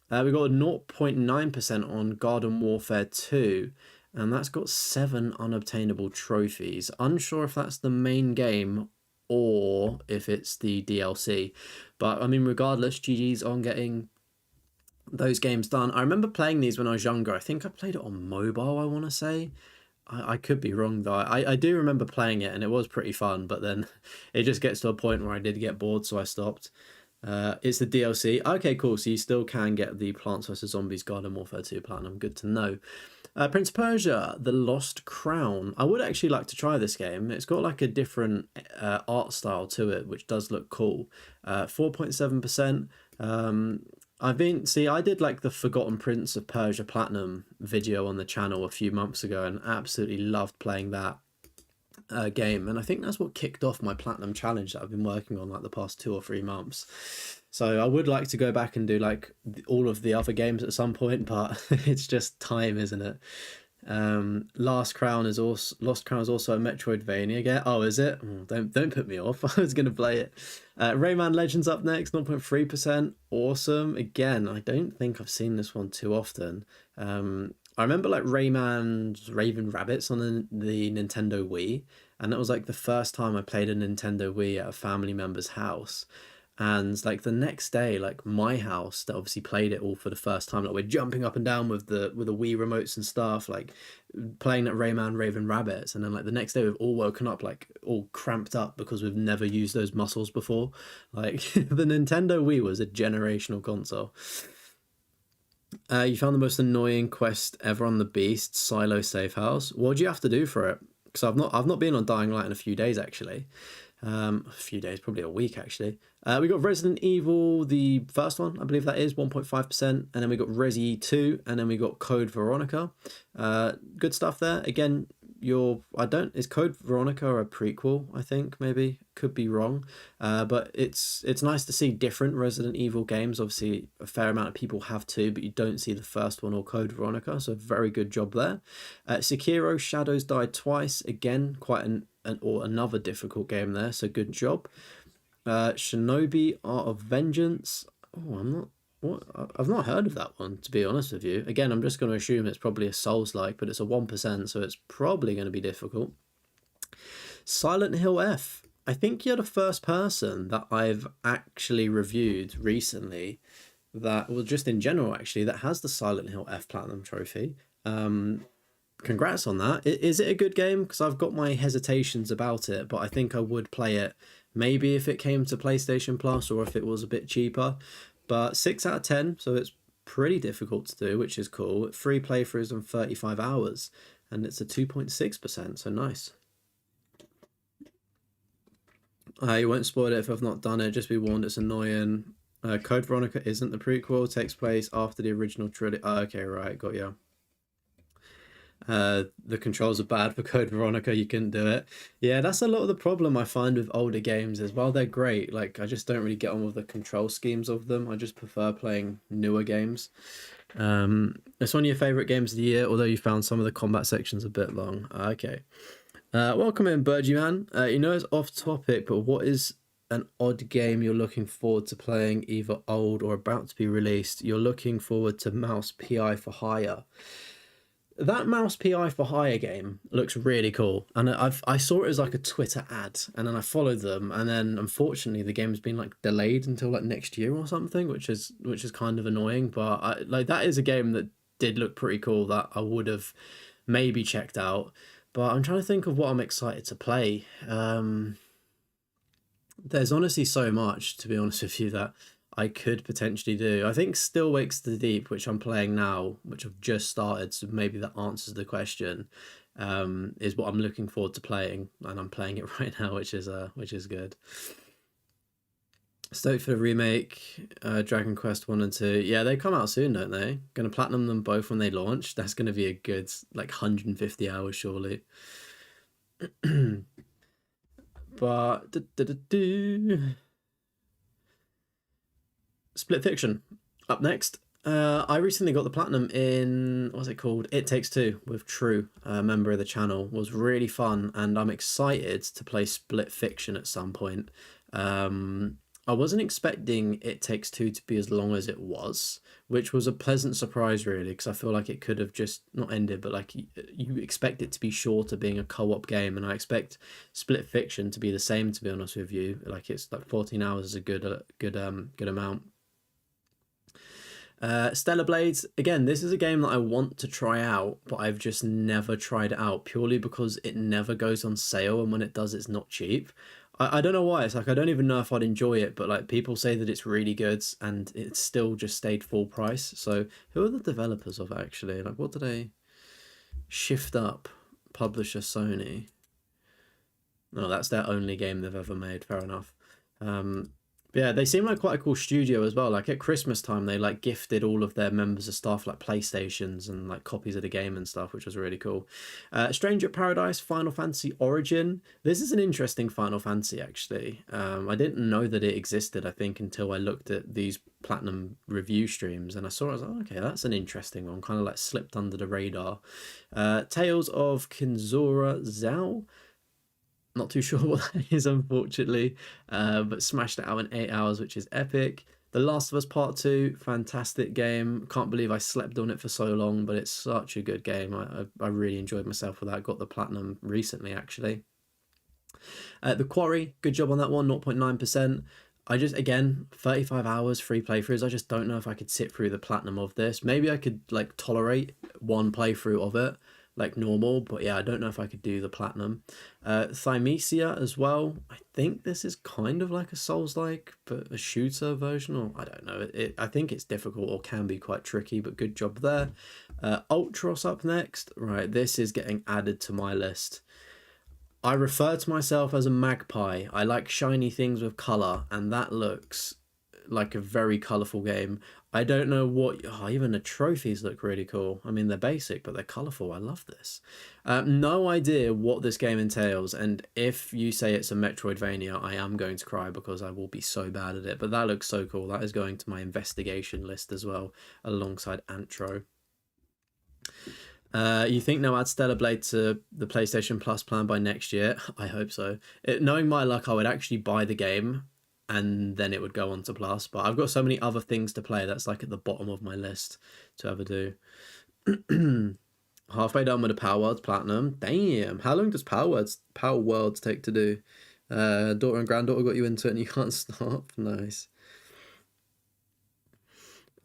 We got a 0.9% on Garden Warfare 2, and that's got 7 unobtainable trophies. Unsure if that's the main game or if it's the DLC. But I mean, regardless, GG's on getting those games done. I remember playing these when I was younger. I think I played it on mobile, I want to say. I could be wrong though. I do remember playing it and it was pretty fun, but then it just gets to a point where I did get bored, so I stopped. It's the DLC. Okay, cool. So you still can get the Plants vs Zombies Garden Warfare 2 Platinum. Good to know. Prince of Persia, The Lost Crown. I would actually like to try this game. It's got like a different art style to it, which does look cool. 4.7%. I did like the Forgotten Prince of Persia Platinum video on the channel a few months ago and absolutely loved playing that game. And I think that's what kicked off my Platinum Challenge that I've been working on like the past 2 or 3 months. So I would like to go back and do like all of the other games at some point, but it's just time, isn't it? Lost Crown is also a Metroidvania game. Oh, is it? Don't put me off. I was gonna play it. Rayman Legends up next, 0.3%. Awesome. Again, I don't think I've seen this one too often. I remember like Rayman's Raven Rabbits on the Nintendo Wii, and that was like the first time I played a Nintendo Wii at a family member's house. And like the next day, like my house that obviously played it all for the first time, like we're jumping up and down with the Wii remotes and stuff, like playing that Rayman Raven Rabbits, and then like the next day we've all woken up like all cramped up because we've never used those muscles before. Like the Nintendo Wii was a generational console. You found the most annoying quest ever on the Beast Silo Safe House. What do you have to do for it? Because I've not been on Dying Light in a few days actually. A few days, probably a week actually. We got Resident Evil, the first one, I believe that is 1.5%, and then we got Resi 2, and then we got Code Veronica. Good stuff there. Again, is Code Veronica a prequel? I think maybe could be wrong, but it's nice to see different Resident Evil games. Obviously, a fair amount of people have two, but you don't see the first one or Code Veronica, so very good job there. Sekiro Shadows Die Twice, again quite another difficult game there, so good job. Shinobi Art of Vengeance. I've not heard of that one, to be honest with you. Again, I'm just going to assume it's probably a Souls-like, but it's a 1%, so it's probably going to be difficult. Silent Hill F. I think you're the first person that I've actually reviewed recently that, well, just in general actually, that has the Silent Hill F Platinum Trophy. Congrats on that. Is it a good game? Because I've got my hesitations about it, but I think I would play it maybe if it came to PlayStation Plus or if it was a bit cheaper. But 6 out of 10, so it's pretty difficult to do, which is cool. 3 playthroughs on 35 hours, and it's a 2.6%, so nice. You won't spoil it if I've not done it, just be warned, it's annoying. Code Veronica isn't the prequel, takes place after the original trilogy. Oh, okay, right, got you. The controls are bad for Code Veronica, you couldn't do it. Yeah, that's a lot of the problem I find with older games is while they're great, like I just don't really get on with the control schemes of them. I just prefer playing newer games. It's one of your favorite games of the year, although you found some of the combat sections a bit long. Okay. Welcome in, Birdie Man. You know it's off topic, but what is an odd game you're looking forward to playing, either old or about to be released? You're looking forward to Mouse PI for Hire. That Mouse PI for Hire game looks really cool, and I saw it as like a Twitter ad, and then I followed them, and then unfortunately the game's been like delayed until like next year or something, which is kind of annoying. But like that is a game that did look pretty cool that I would have maybe checked out. But I'm trying to think of what I'm excited to play. There's honestly so much, to be honest with you, that I could potentially do. I think Still Wakes the Deep, which I'm playing now, which I've just started, so maybe that answers the question, is what I'm looking forward to playing, and I'm playing it right now, which is good. Stoked for the remake, Dragon Quest 1 and 2. Yeah, they come out soon, don't they? Gonna platinum them both when they launch. That's gonna be a good, like, 150 hours, surely. But... Split Fiction, up next. I recently got the platinum in, what's it called? It Takes Two with True, a member of the channel. Was really fun, and I'm excited to play Split Fiction at some point. I wasn't expecting It Takes Two to be as long as it was, which was a pleasant surprise, really, because I feel like it could have just not ended, but like you expect it to be shorter, being a co-op game, and I expect Split Fiction to be the same. To be honest with you, like it's like 14 hours is a good amount. Stellar Blades, again, this is a game that I want to try out, but I've just never tried it out purely because it never goes on sale, and when it does, it's not cheap. I don't know why. It's like I don't even know if I'd enjoy it, but like people say that it's really good, and it's still just stayed full price. So who are the developers of it, actually? Like, what do they shift up? Publisher Sony. No, that's their only game they've ever made. Fair enough. But yeah, they seem like quite a cool studio as well. Like at Christmas time, they like gifted all of their members of staff like PlayStations and like copies of the game and stuff, which was really cool. Stranger Paradise, Final Fantasy Origin. This is an interesting Final Fantasy, actually. I didn't know that it existed, I think, until I looked at these platinum review streams, and I saw it. I was like, oh, okay, that's an interesting one. Kind of like slipped under the radar. Tales of Kinzura Zhao. Not too sure what that is, unfortunately, but smashed it out in 8 hours, which is epic. The Last of Us Part 2, fantastic game. Can't believe I slept on it for so long, but it's such a good game. I really enjoyed myself with that. Got the platinum recently, actually. The Quarry, good job on that one, 0.9%. I just, again, 35 hours free playthroughs. I just don't know if I could sit through the platinum of this. Maybe I could like tolerate one playthrough of it, like normal, but yeah, I don't know if I could do the platinum. Thymesia as well. I think this is kind of like a Souls-like, but a shooter version, or I don't know. I think it's difficult or can be quite tricky, but good job there. Ultros up next. Right, this is getting added to my list. I refer to myself as a magpie. I like shiny things with colour, and that looks like a very colourful game. I don't know what... Oh, even the trophies look really cool. I mean, they're basic, but they're colourful. I love this. No idea what this game entails, and if you say it's a Metroidvania, I am going to cry because I will be so bad at it. But that looks so cool. That is going to my investigation list as well, alongside Antro. You think they'll add Stellar Blade to the PlayStation Plus plan by next year? I hope so. Knowing my luck, I would actually buy the game and then it would go on to Plus. But I've got so many other things to play that's like at the bottom of my list to ever do. Halfway done with the Power Worlds Platinum. Damn, how long does Power Worlds take to do? Daughter and granddaughter got you into it and you can't stop. Nice.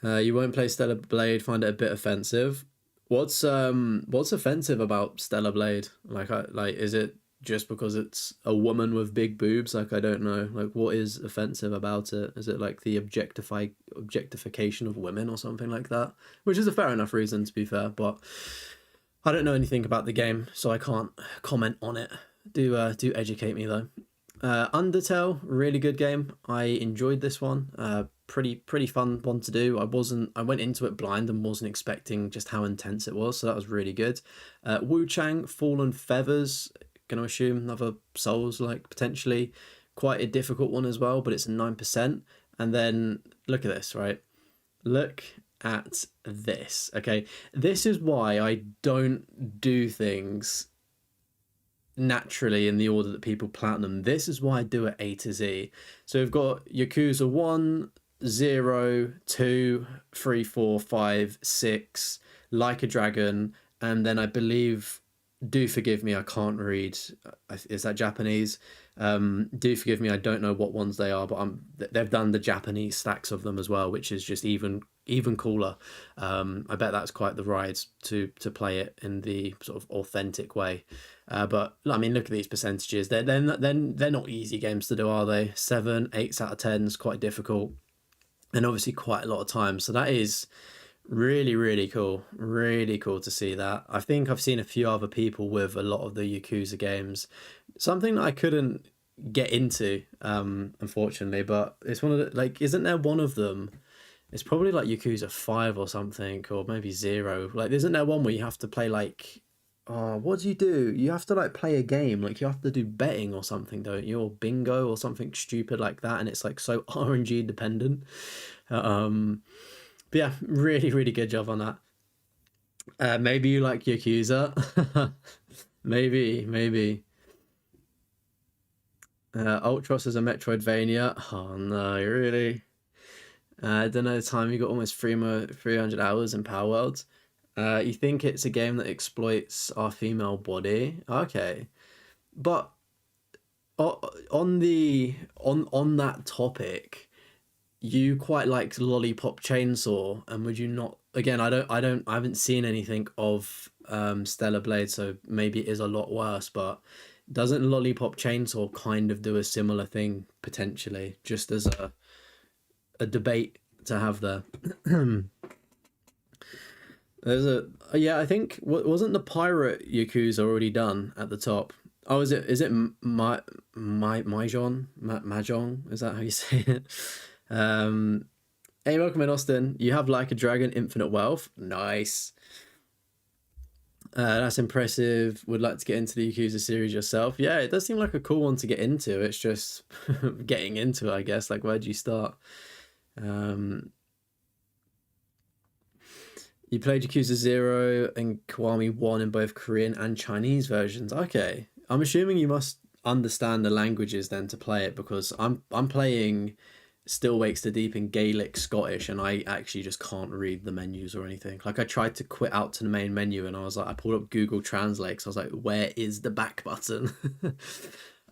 You won't play Stellar Blade, find it a bit offensive. What's offensive about Stellar Blade? Like is it just because it's a woman with big boobs? Like, I don't know. Like, what is offensive about it? Is it like the objectification of women or something like that? Which is a fair enough reason, to be fair, but I don't know anything about the game, so I can't comment on it. Do educate me though. Undertale, really good game. I enjoyed this one. Pretty fun one to do. I went into it blind and wasn't expecting just how intense it was, so that was really good. Wu Chang, Fallen Feathers, gonna assume another Souls, like potentially quite a difficult one as well, but it's a 9%. And then look at this, right? Look at this. Okay, this is why I don't do things naturally in the order that people platinum. This is why I do it A to Z. So we've got Yakuza 1, 0, 2, 3, 4, 5, 6, Like a Dragon, and then I believe, do forgive me, I can't read. Is that Japanese? Do forgive me, I don't know what ones they are, but they've done the Japanese stacks of them as well, which is just even cooler. I bet that's quite the ride to play it in the sort of authentic way. But I mean, look at these percentages. They're not easy games to do, are they? 7, 8 out of 10 is quite difficult, and obviously quite a lot of time. So that is really cool. Really cool to see that. I think I've seen a few other people with a lot of the Yakuza games. Something that I couldn't get into, unfortunately, but it's one of the, like, isn't there one of them? It's probably like Yakuza 5 or something, or maybe 0. Like, isn't there one where you have to play like, oh, what do? You have to like play a game, like you have to do betting or something, don't you? Or bingo or something stupid like that, and it's like so RNG dependent. But yeah, really good job on that. Maybe you like Yakuza. maybe. Ultros is a Metroidvania. Oh no, really? I don't know the time. You got almost 300 hours in Power World. You think it's a game that exploits our female body? Okay, but on that topic, you quite liked Lollipop Chainsaw, and would you not? Again, I haven't seen anything of Stellar Blade, so maybe it is a lot worse. But doesn't Lollipop Chainsaw kind of do a similar thing potentially, just as a debate to have there? There's yeah, I think wasn't the pirate Yakuza already done at the top? Oh, is it Mahjong? Is that how you say it? Hey, welcome in, Austin. You have Like a Dragon, Infinite Wealth. Nice. That's impressive. Would like to get into the Yakuza series yourself. Yeah, it does seem like a cool one to get into. It's just getting into it, I guess. Like, where'd you start? You played Yakuza 0 and Kiwami 1 in both Korean and Chinese versions. Okay. I'm assuming you must understand the languages then to play it, because I'm playing Still Wakes the Deep in Gaelic Scottish, and I actually just can't read the menus or anything. Like, I tried to quit out to the main menu, and I was like, I pulled up Google Translate, because I was like, where is the back button?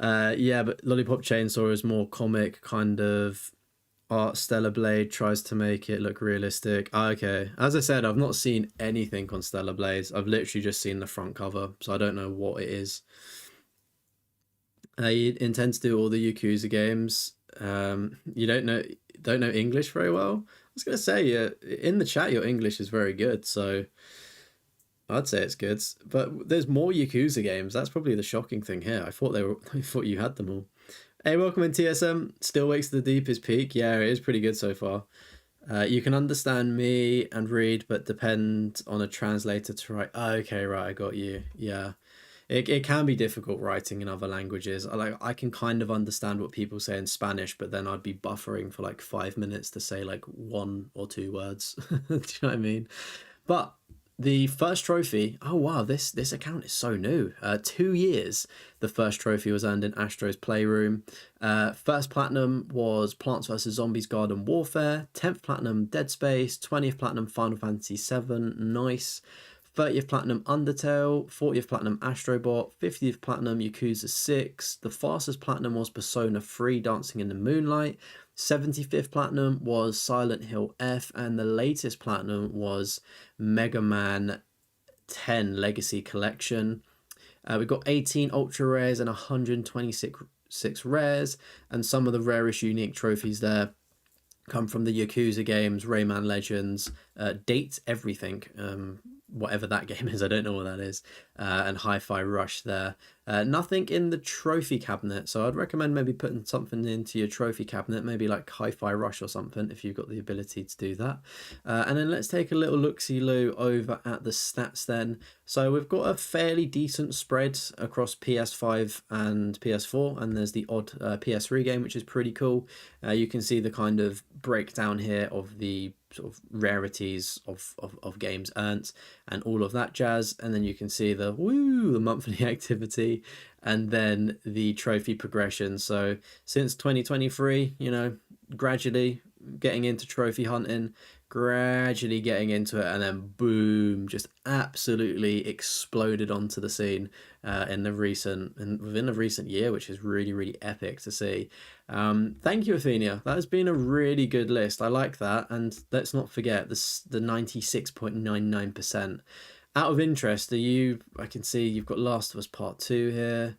Yeah, but Lollipop Chainsaw is more comic kind of art. Stellar Blade tries to make it look realistic. Okay, as I said, I've not seen anything on Stellar Blades. I've literally just seen the front cover, so I don't know what it is. You intend to do all the Yakuza games. You don't know English very well. I was gonna say, in the chat your English is very good, so I'd say it's good. But there's more Yakuza games. That's probably the shocking thing here. I thought you had them all. Hey, welcome in, TSM. Still Wakes the Deep is peak. Yeah, it is pretty good so far. You can understand me and read, but depend on a translator to write. Okay, right, I got you. Yeah. It can be difficult writing in other languages. I can kind of understand what people say in Spanish, but then I'd be buffering for like 5 minutes to say like 1 or 2 words. Do you know what I mean? But the first trophy, oh wow, this account is so new. 2 years the first trophy was earned in Astro's Playroom. First platinum was Plants vs Zombies Garden Warfare. 10th platinum Dead Space. 20th platinum Final Fantasy VII. Nice. 30th platinum Undertale, 40th platinum Astrobot, 50th platinum Yakuza 6, the fastest platinum was Persona 3 Dancing in the Moonlight, 75th platinum was Silent Hill F, and the latest platinum was Mega Man 10 Legacy Collection. We've got 18 ultra rares and 126 rares, and some of the rarest unique trophies there come from the Yakuza games, Rayman Legends, Date Everything, whatever that game is, I don't know what that is, and Hi-Fi Rush there. Nothing in the trophy cabinet, so I'd recommend maybe putting something into your trophy cabinet, maybe like Hi-Fi Rush or something, if you've got the ability to do that. And then let's take a little look-see-loo over at the stats then. So we've got a fairly decent spread across PS5 and PS4, and there's the odd PS3 game, which is pretty cool. You can see the kind of breakdown here of the sort of rarities of games earned and all of that jazz. And then you can see the monthly activity and then the trophy progression. So since 2023, gradually getting into trophy hunting, gradually getting into it, and then boom, just absolutely exploded onto the scene within the recent year, which is really, really epic to see. Thank you, Athenia. That has been a really good list. I like that. And let's not forget this, the 96.99%. Out of interest, I can see you've got Last of Us Part 2 here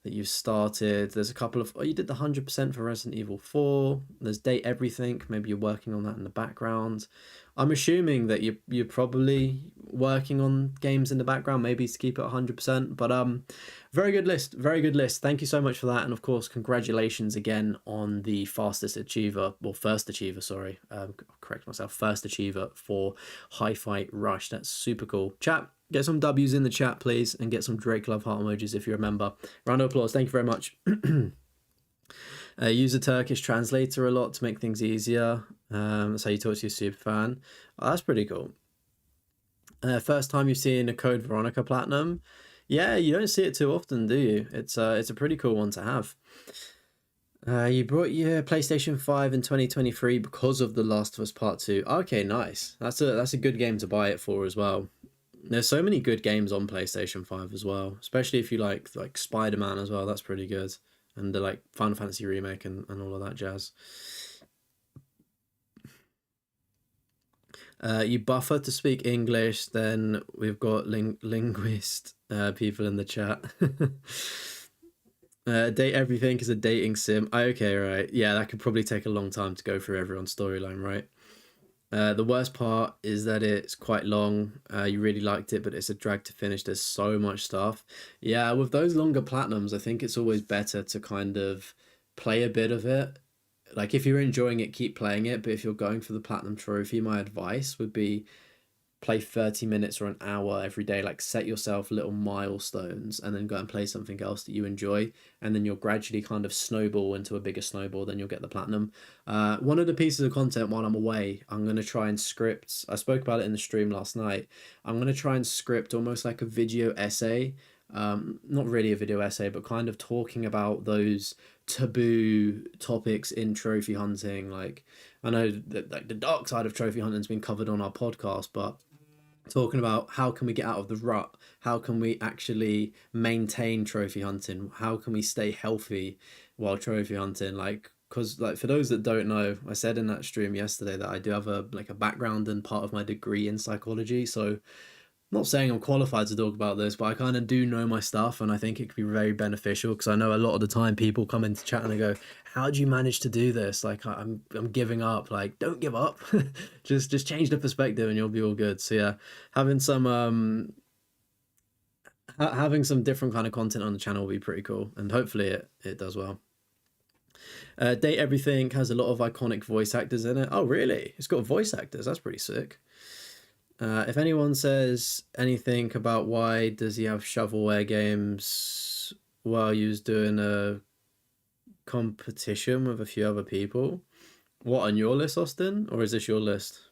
that you've started. There's a couple of, you did the 100% for Resident Evil 4. There's Date Everything. Maybe you're working on that in the background. I'm assuming that you're probably working on games in the background, maybe to keep it 100%. But very good list. Very good list. Thank you so much for that. And of course, congratulations again on the first achiever, sorry. I'll correct myself. First achiever for Hi-Fi Rush. That's super cool. Chat. Get some W's in the chat, please, and get some Drake Love heart emojis if you're a member. Round of applause. Thank you very much. Use a Turkish translator a lot to make things easier. That's how you talk to your super fan. Oh, that's pretty cool. First time you've seen a Code Veronica Platinum. Yeah, you don't see it too often, do you? It's a pretty cool one to have. You brought your PlayStation 5 in 2023 because of The Last of Us Part 2. Okay, nice. That's a good game to buy it for as well. There's so many good games on PlayStation 5 as well, especially if you like Spider-Man as well. That's pretty good. And the like Final Fantasy Remake and all of that jazz. You buffer to speak English, then we've got linguist people in the chat. Date Everything is a dating sim. Okay, right. Yeah, that could probably take a long time to go through everyone's storyline, right? The worst part is that it's quite long. You really liked it, but it's a drag to finish. There's so much stuff. Yeah, with those longer platinums, I think it's always better to kind of play a bit of it. Like, if you're enjoying it, keep playing it. But if you're going for the platinum trophy, my advice would be play 30 minutes or an hour every day. Like, set yourself little milestones and then go and play something else that you enjoy, and then you'll gradually kind of snowball into a bigger snowball, then you'll get the platinum. One of the pieces of content while I'm away, I'm going to try and script, I spoke about it in the stream last night, I'm going to try and script almost like a video essay, not really a video essay, but kind of talking about those taboo topics in trophy hunting. Like, I know that like the dark side of trophy hunting has been covered on our podcast, but talking about how can we get out of the rut, how can we actually maintain trophy hunting, how can we stay healthy while trophy hunting, like, because like for those that don't know, I said in that stream yesterday that I do have a background and part of my degree in psychology, so I'm not saying I'm qualified to talk about this, but I kind of do know my stuff, and I think it could be very beneficial, because I know a lot of the time people come into chat and they go, how do you manage to do this? Like, I'm giving up. Like, don't give up. just change the perspective and you'll be all good. So yeah, having some different kind of content on the channel will be pretty cool, and hopefully it does well. Date Everything has a lot of iconic voice actors in it. Oh really? It's got voice actors. That's pretty sick. If anyone says anything about why does he have shovelware games while he was doing a competition with a few other people, what, on your list, Austin, or is this your list?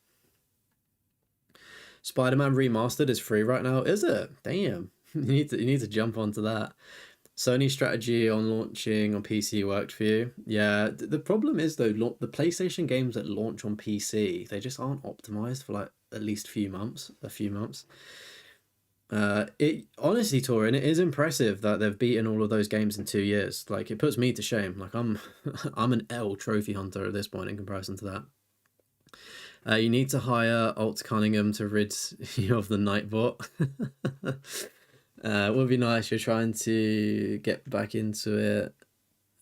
Spider-Man Remastered is free right now, is it? Damn. You need to jump onto that. Sony strategy on launching on PC worked for you. Yeah, the problem is though, the PlayStation games that launch on PC, they just aren't optimized for like at least a few months. It honestly, Torin, it is impressive that they've beaten all of those games in 2 years. Like, it puts me to shame. Like, I'm an L trophy hunter at this point in comparison to that. You need to hire Alt Cunningham to rid you of the Nightbot. It would be nice. You're trying to get back into it.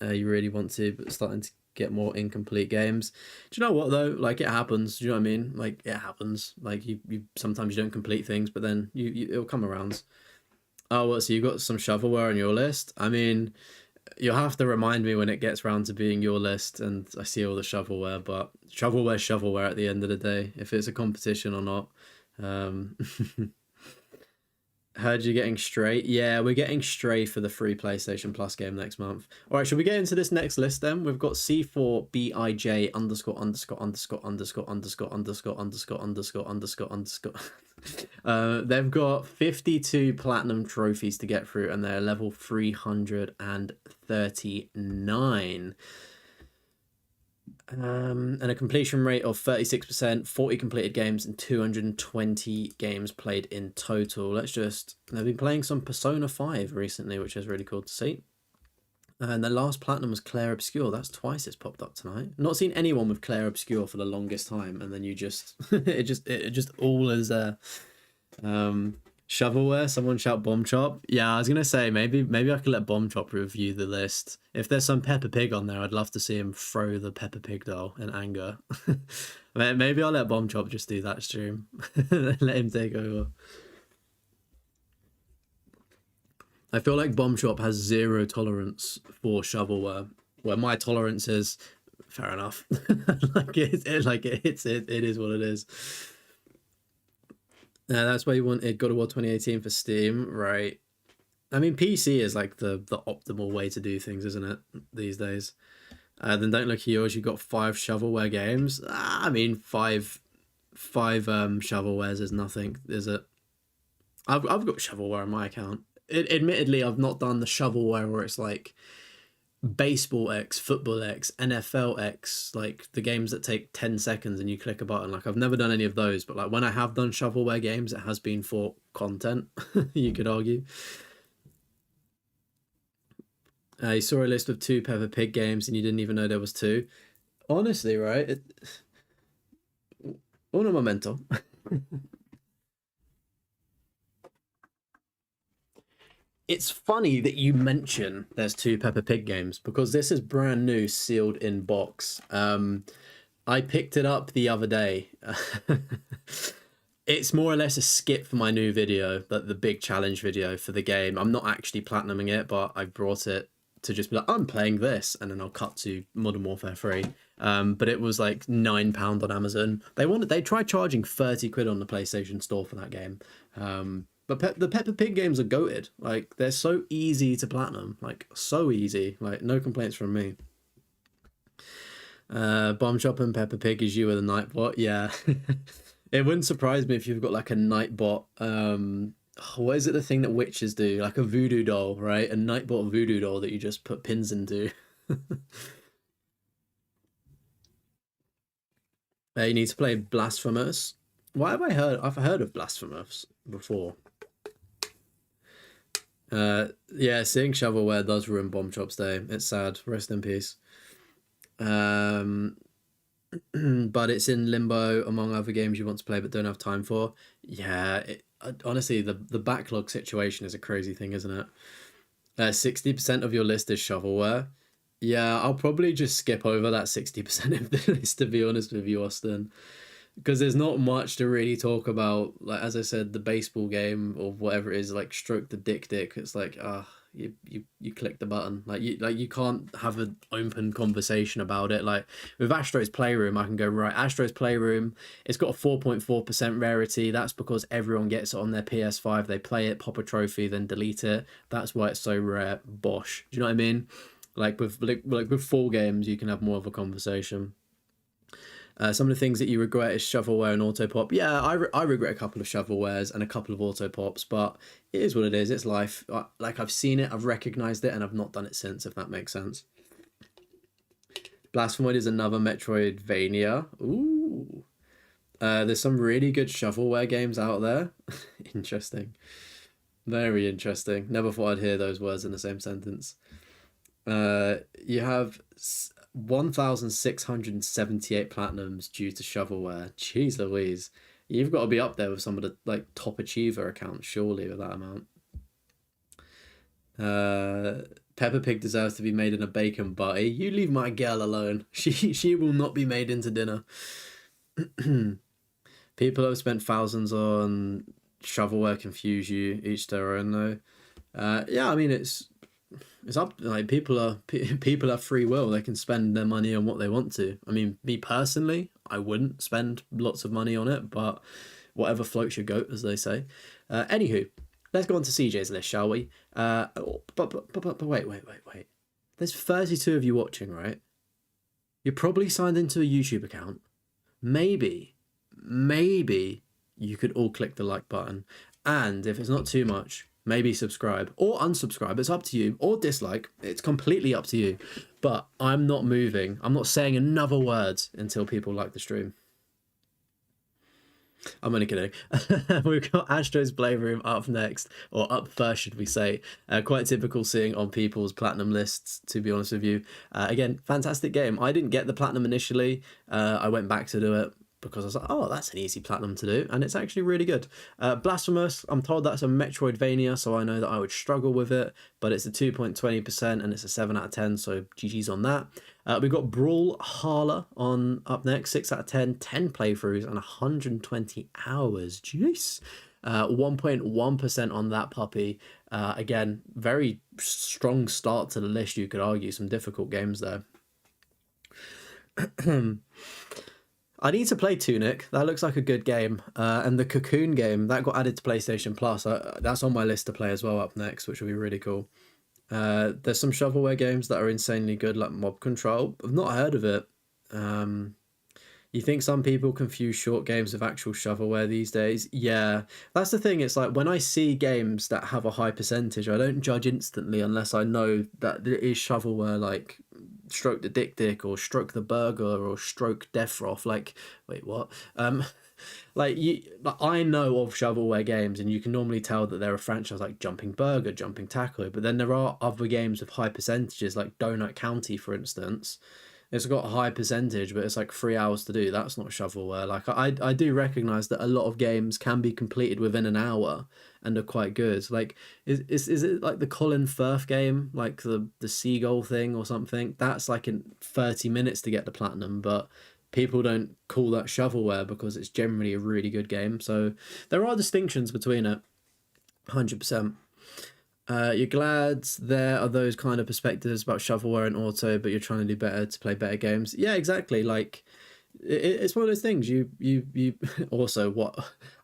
You really want to, but starting to get more incomplete games. Do you know what though? Like, it happens. Do you know what I mean? Like, it happens. Like, you sometimes you don't complete things, but then it'll come around. Oh, what? So you got some shovelware on your list? I mean, you'll have to remind me when it gets around to being your list and I see all the shovelware. But shovelware at the end of the day, if it's a competition or not. Heard you're getting Stray. Yeah, we're getting Stray for the free PlayStation Plus game next month. All right, should we get into this next list then? We've got C4BIJ underscore underscore underscore underscore underscore underscore underscore underscore underscore underscore. They've got 52 platinum trophies to get through, and they're level 339. And a completion rate of 36%, 40 completed games, and 220 games played in total. They've been playing some Persona 5 recently, which is really cool to see. And the last platinum was Claire Obscure. That's twice it's popped up tonight. Not seen anyone with Claire Obscure for the longest time, and then you just it just all is shovelware. Someone shout Bomb Chop. Yeah, I was gonna say maybe I could let Bomb Chop review the list. If there's some Peppa Pig on there, I'd love to see him throw the Peppa Pig doll in anger. Maybe I'll let Bomb Chop just do that stream. Let him take over. I feel like Bomb Chop has zero tolerance for shovelware, where my tolerance is fair enough. It is what it is. That's why you wanted God of War 2018 for Steam, right? I mean, PC is like the optimal way to do things, isn't it, these days? Then don't look at yours. You got 5 shovelware games. I mean, five shovelwares is nothing, is it? I've got shovelware on my account. Admittedly, I've not done the shovelware where it's like baseball X, football X, NFL X, like the games that take 10 seconds and you click a button. Like I've never done any of those, but like when I have done shovelware games, it has been for content, you could argue. You saw a list of 2 Peppa Pig games and you didn't even know there was 2. Honestly, right? Uno momento. It's funny that you mention there's 2 Peppa Pig games because this is brand new, sealed in box. I picked it up the other day. It's more or less a skip for my new video, but the big challenge video for the game. I'm not actually platinuming it, but I brought it to just be like, I'm playing this, and then I'll cut to Modern Warfare 3. But it was like £9 on Amazon. They tried charging 30 quid on the PlayStation Store for that game. But the Peppa Pig games are goated. Like, they're so easy to platinum. Like, so easy. Like, no complaints from me. Bomb Chop and Peppa Pig is you with a Nightbot. Yeah. It wouldn't surprise me if you've got, like, a Nightbot. What is it, the thing that witches do? Like a voodoo doll, right? A Nightbot voodoo doll that you just put pins into. You need to play Blasphemous. Why have I heard? I've heard of Blasphemous before. Yeah, seeing shovelware does ruin Bomb Chop's day. It's sad. Rest in peace. But it's in limbo among other games you want to play but don't have time for. Yeah, honestly, the backlog situation is a crazy thing, isn't it? 60% of your list is shovelware. Yeah, I'll probably just skip over that 60% of the list, to be honest with you, Austin. Because there's not much to really talk about. Like, as I said, the baseball game or whatever it is, like stroke the dick. It's like, you click the button. Like you can't have an open conversation about it. Like with Astro's Playroom, I can go, right, Astro's Playroom, it's got a 4.4% rarity. That's because everyone gets it on their PS5. They play it, pop a trophy, then delete it. That's why it's so rare. Bosh. Do you know what I mean? Like with full games, you can have more of a conversation. Some of the things that you regret is shovelware and autopop. Yeah, I regret a couple of shovelwares and a couple of autopops, but it is what it is. It's life. Like, I've seen it, I've recognized it, and I've not done it since, if that makes sense. Blasphemoid is another Metroidvania. Ooh. There's some really good shovelware games out there. Interesting. Very interesting. Never thought I'd hear those words in the same sentence. You have 1,678 platinums due to shovelware. Jeez Louise. You've got to be up there with some of the like top achiever accounts, surely, with that amount. Peppa Pig deserves to be made in a bacon butty. You leave my girl alone. She will not be made into dinner. People have spent thousands on shovelware confuse you, each their own though. Yeah, I mean it's up, like people are free will. They can spend their money on what they want to. I mean, me personally, I wouldn't spend lots of money on it, but whatever floats your goat, as they say. Anywho, let's go on to CJ's list, shall we? But wait. There's 32 of you watching, right? You're probably signed into a YouTube account. Maybe you could all click the like button. And if it's not too much, maybe subscribe or unsubscribe. It's up to you. Or dislike. It's completely up to you. But I'm not moving. I'm not saying another word until people like the stream. I'm only kidding. We've got Astro's Playroom up next, or up first, should we say. Quite typical seeing on people's platinum lists, to be honest with you. Again, fantastic game. I didn't get the platinum initially. I went back to do it because I was like, oh, that's an easy platinum to do, and it's actually really good. Blasphemous, I'm told that's a Metroidvania, so I know that I would struggle with it, but it's a 2.20% and it's a 7 out of 10, so GG's on that. We've got Brawl Harla on up next, 6 out of 10, 10 playthroughs and 120 hours. Jeez. 1.1% on that puppy. Again, very strong start to the list, you could argue. Some difficult games there. I need to play Tunic. That looks like a good game. And the Cocoon game, that got added to PlayStation Plus. That's on my list to play as well up next, which will be really cool. There's some shovelware games that are insanely good, like Mob Control. I've not heard of it. You think some people confuse short games with actual shovelware these days? Yeah, that's the thing. It's like when I see games that have a high percentage, I don't judge instantly unless I know that it is shovelware, like Stroke the Dick or Stroke the Burger or Stroke Deathroff. Like, wait, what? Like I know of shovelware games, and you can normally tell that they're a franchise like Jumping Burger, Jumping Tackle. But then there are other games with high percentages, like Donut County, for instance. It's got a high percentage, but it's like 3 hours to do. That's not shovelware. Like I do recognize that a lot of games can be completed within an hour and are quite good. Like is it like the Colin Firth game, like the seagull thing or something? That's like in 30 minutes to get the platinum, but people don't call that shovelware because it's generally a really good game. So there are distinctions between it, 100%. You're glad there are those kind of perspectives about shovelware and auto, but you're trying to do better to play better games. Yeah, exactly. Like it's one of those things. You also, what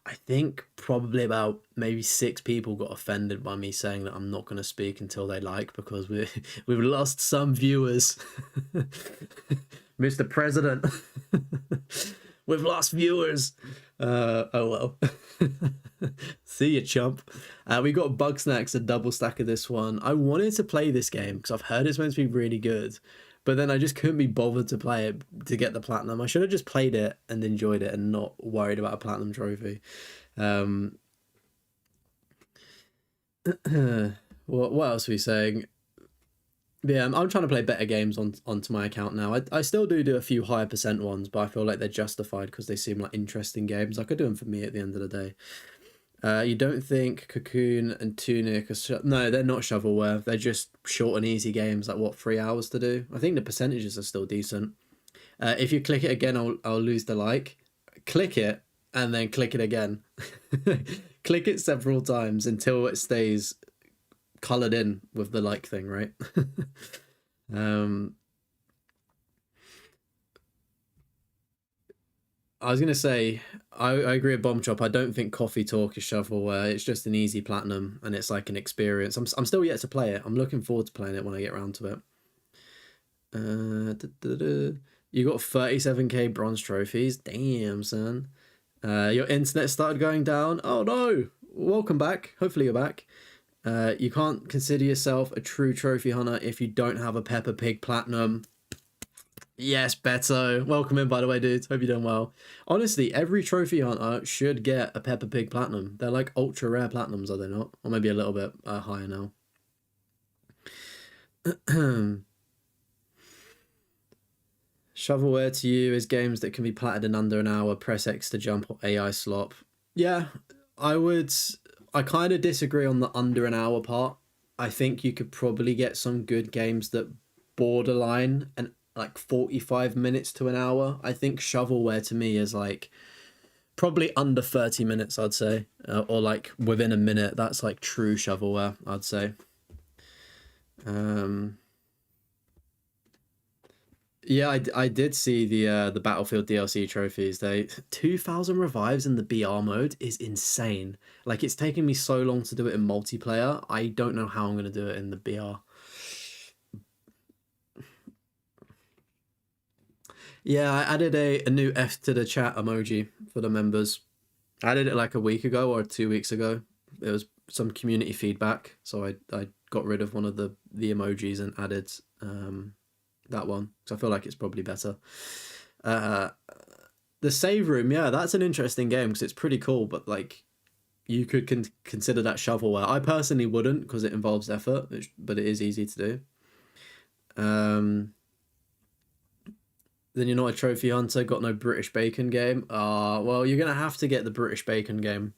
I think probably about maybe 6 people got offended by me saying that I'm not going to speak until they like, because we've lost some viewers. Mr. President, we've lost viewers. Oh well. See you, chump. We got Bug Snacks, a double stack of this one. I wanted to play this game because I've heard it's meant to be really good, but then I just couldn't be bothered to play it to get the platinum. I should have just played it and enjoyed it and not worried about a platinum trophy. What else are we saying? Yeah, I'm trying to play better games onto my account now. I still do a few higher percent ones, but I feel like they're justified because they seem like interesting games. I could do them for me at the end of the day. You don't think Cocoon and Tunic are... No, they're not shovelware. They're just short and easy games, like, what, 3 hours to do? I think the percentages are still decent. If you click it again, I'll lose the like. Click it, and then click it again. Click it several times until it stays coloured in with the like thing, right? I was going to say, I agree with Bomb Chop. I don't think Coffee Talk is shovelware. It's just an easy platinum, and it's like an experience. I'm still yet to play it. I'm looking forward to playing it when I get around to it. You got 37k bronze trophies. Damn, son. Your internet started going down. Oh, no. Welcome back. Hopefully you're back. You can't consider yourself a true trophy hunter if you don't have a Peppa Pig platinum. Yes, Beto. Welcome in, by the way, dudes. Hope you're doing well. Honestly, every trophy hunter should get a Peppa Pig platinum. They're like ultra rare platinums, are they not? Or maybe a little bit higher now. Shovelware to you is games that can be platted in under an hour. Press X to jump or AI slop. Yeah, I kind of disagree on the under an hour part. I think you could probably get some good games that borderline and like 45 minutes to an hour. I think shovelware to me is like probably under 30 minutes, I'd say, or like within a minute. That's like true shovelware, I'd say. Yeah, I did see the Battlefield DLC trophies. They 2,000 revives in the BR mode is insane. Like it's taken me so long to do it in multiplayer. I don't know how I'm gonna do it in the BR. Yeah, I added a new F to the chat emoji for the members. I did it like a week ago or 2 weeks ago. It was some community feedback, so I got rid of one of the emojis and added that one because I feel like it's probably better. Uh, the save room, yeah, that's an interesting game because it's pretty cool, but like you could consider that shovelware. I personally wouldn't because it involves effort, but it is easy to do. Then you're not a trophy hunter, got no British Bacon game. Well, you're gonna have to get the British Bacon game.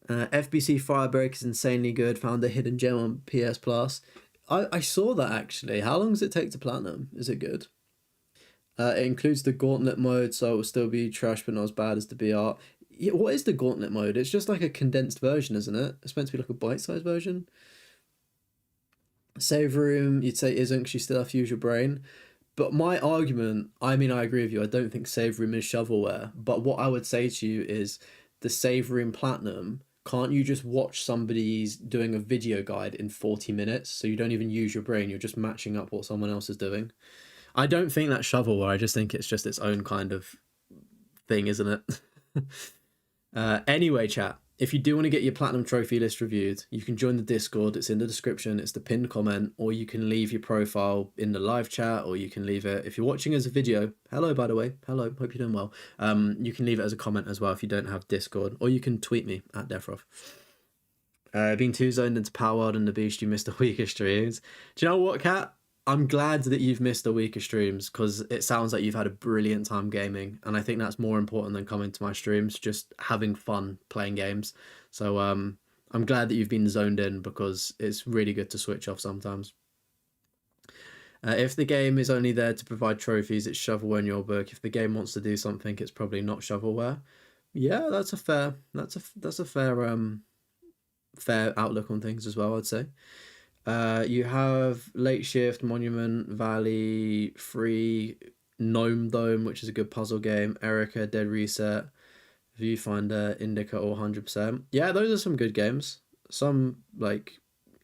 FBC Firebreak is insanely good. Found a hidden gem on PS Plus. I saw that actually. How long does it take to platinum? Is it good? It includes the gauntlet mode, so it will still be trash, but not as bad as the BR. Yeah, what is the gauntlet mode? It's just like a condensed version, isn't it? It's meant to be like a bite-sized version. Save room, you'd say isn't because you still have to use your brain. But my argument, I mean, I agree with you. I don't think save room is shovelware. But what I would say to you is the save room platinum. Can't you just watch somebody's doing a video guide in 40 minutes? So you don't even use your brain. You're just matching up what someone else is doing. I don't think that's shovelware. I just think it's just its own kind of thing, isn't it? Anyway, chat. If you do want to get your platinum trophy list reviewed, you can join the Discord. It's in the description. It's the pinned comment, or you can leave your profile in the live chat, or you can leave it if you're watching as a video. Hello, by the way. Hello. Hope you're doing well. You can leave it as a comment as well if you don't have Discord, or you can tweet me at Deathroff. Being too zoned into Power World and the Beast, you missed a week of streams. Do you know what, Kat? I'm glad that you've missed a week of streams because it sounds like you've had a brilliant time gaming, and I think that's more important than coming to my streams, just having fun playing games. So I'm glad that you've been zoned in because it's really good to switch off sometimes. If the game is only there to provide trophies, it's shovelware in your book. If the game wants to do something, it's probably not shovelware. Yeah, that's a fair fair outlook on things as well, I'd say. You have Late Shift, Monument Valley, Free, Gnome Dome, which is a good puzzle game, Erica, Dead Reset, Viewfinder, Indica, all 100%. Yeah, those are some good games. Some like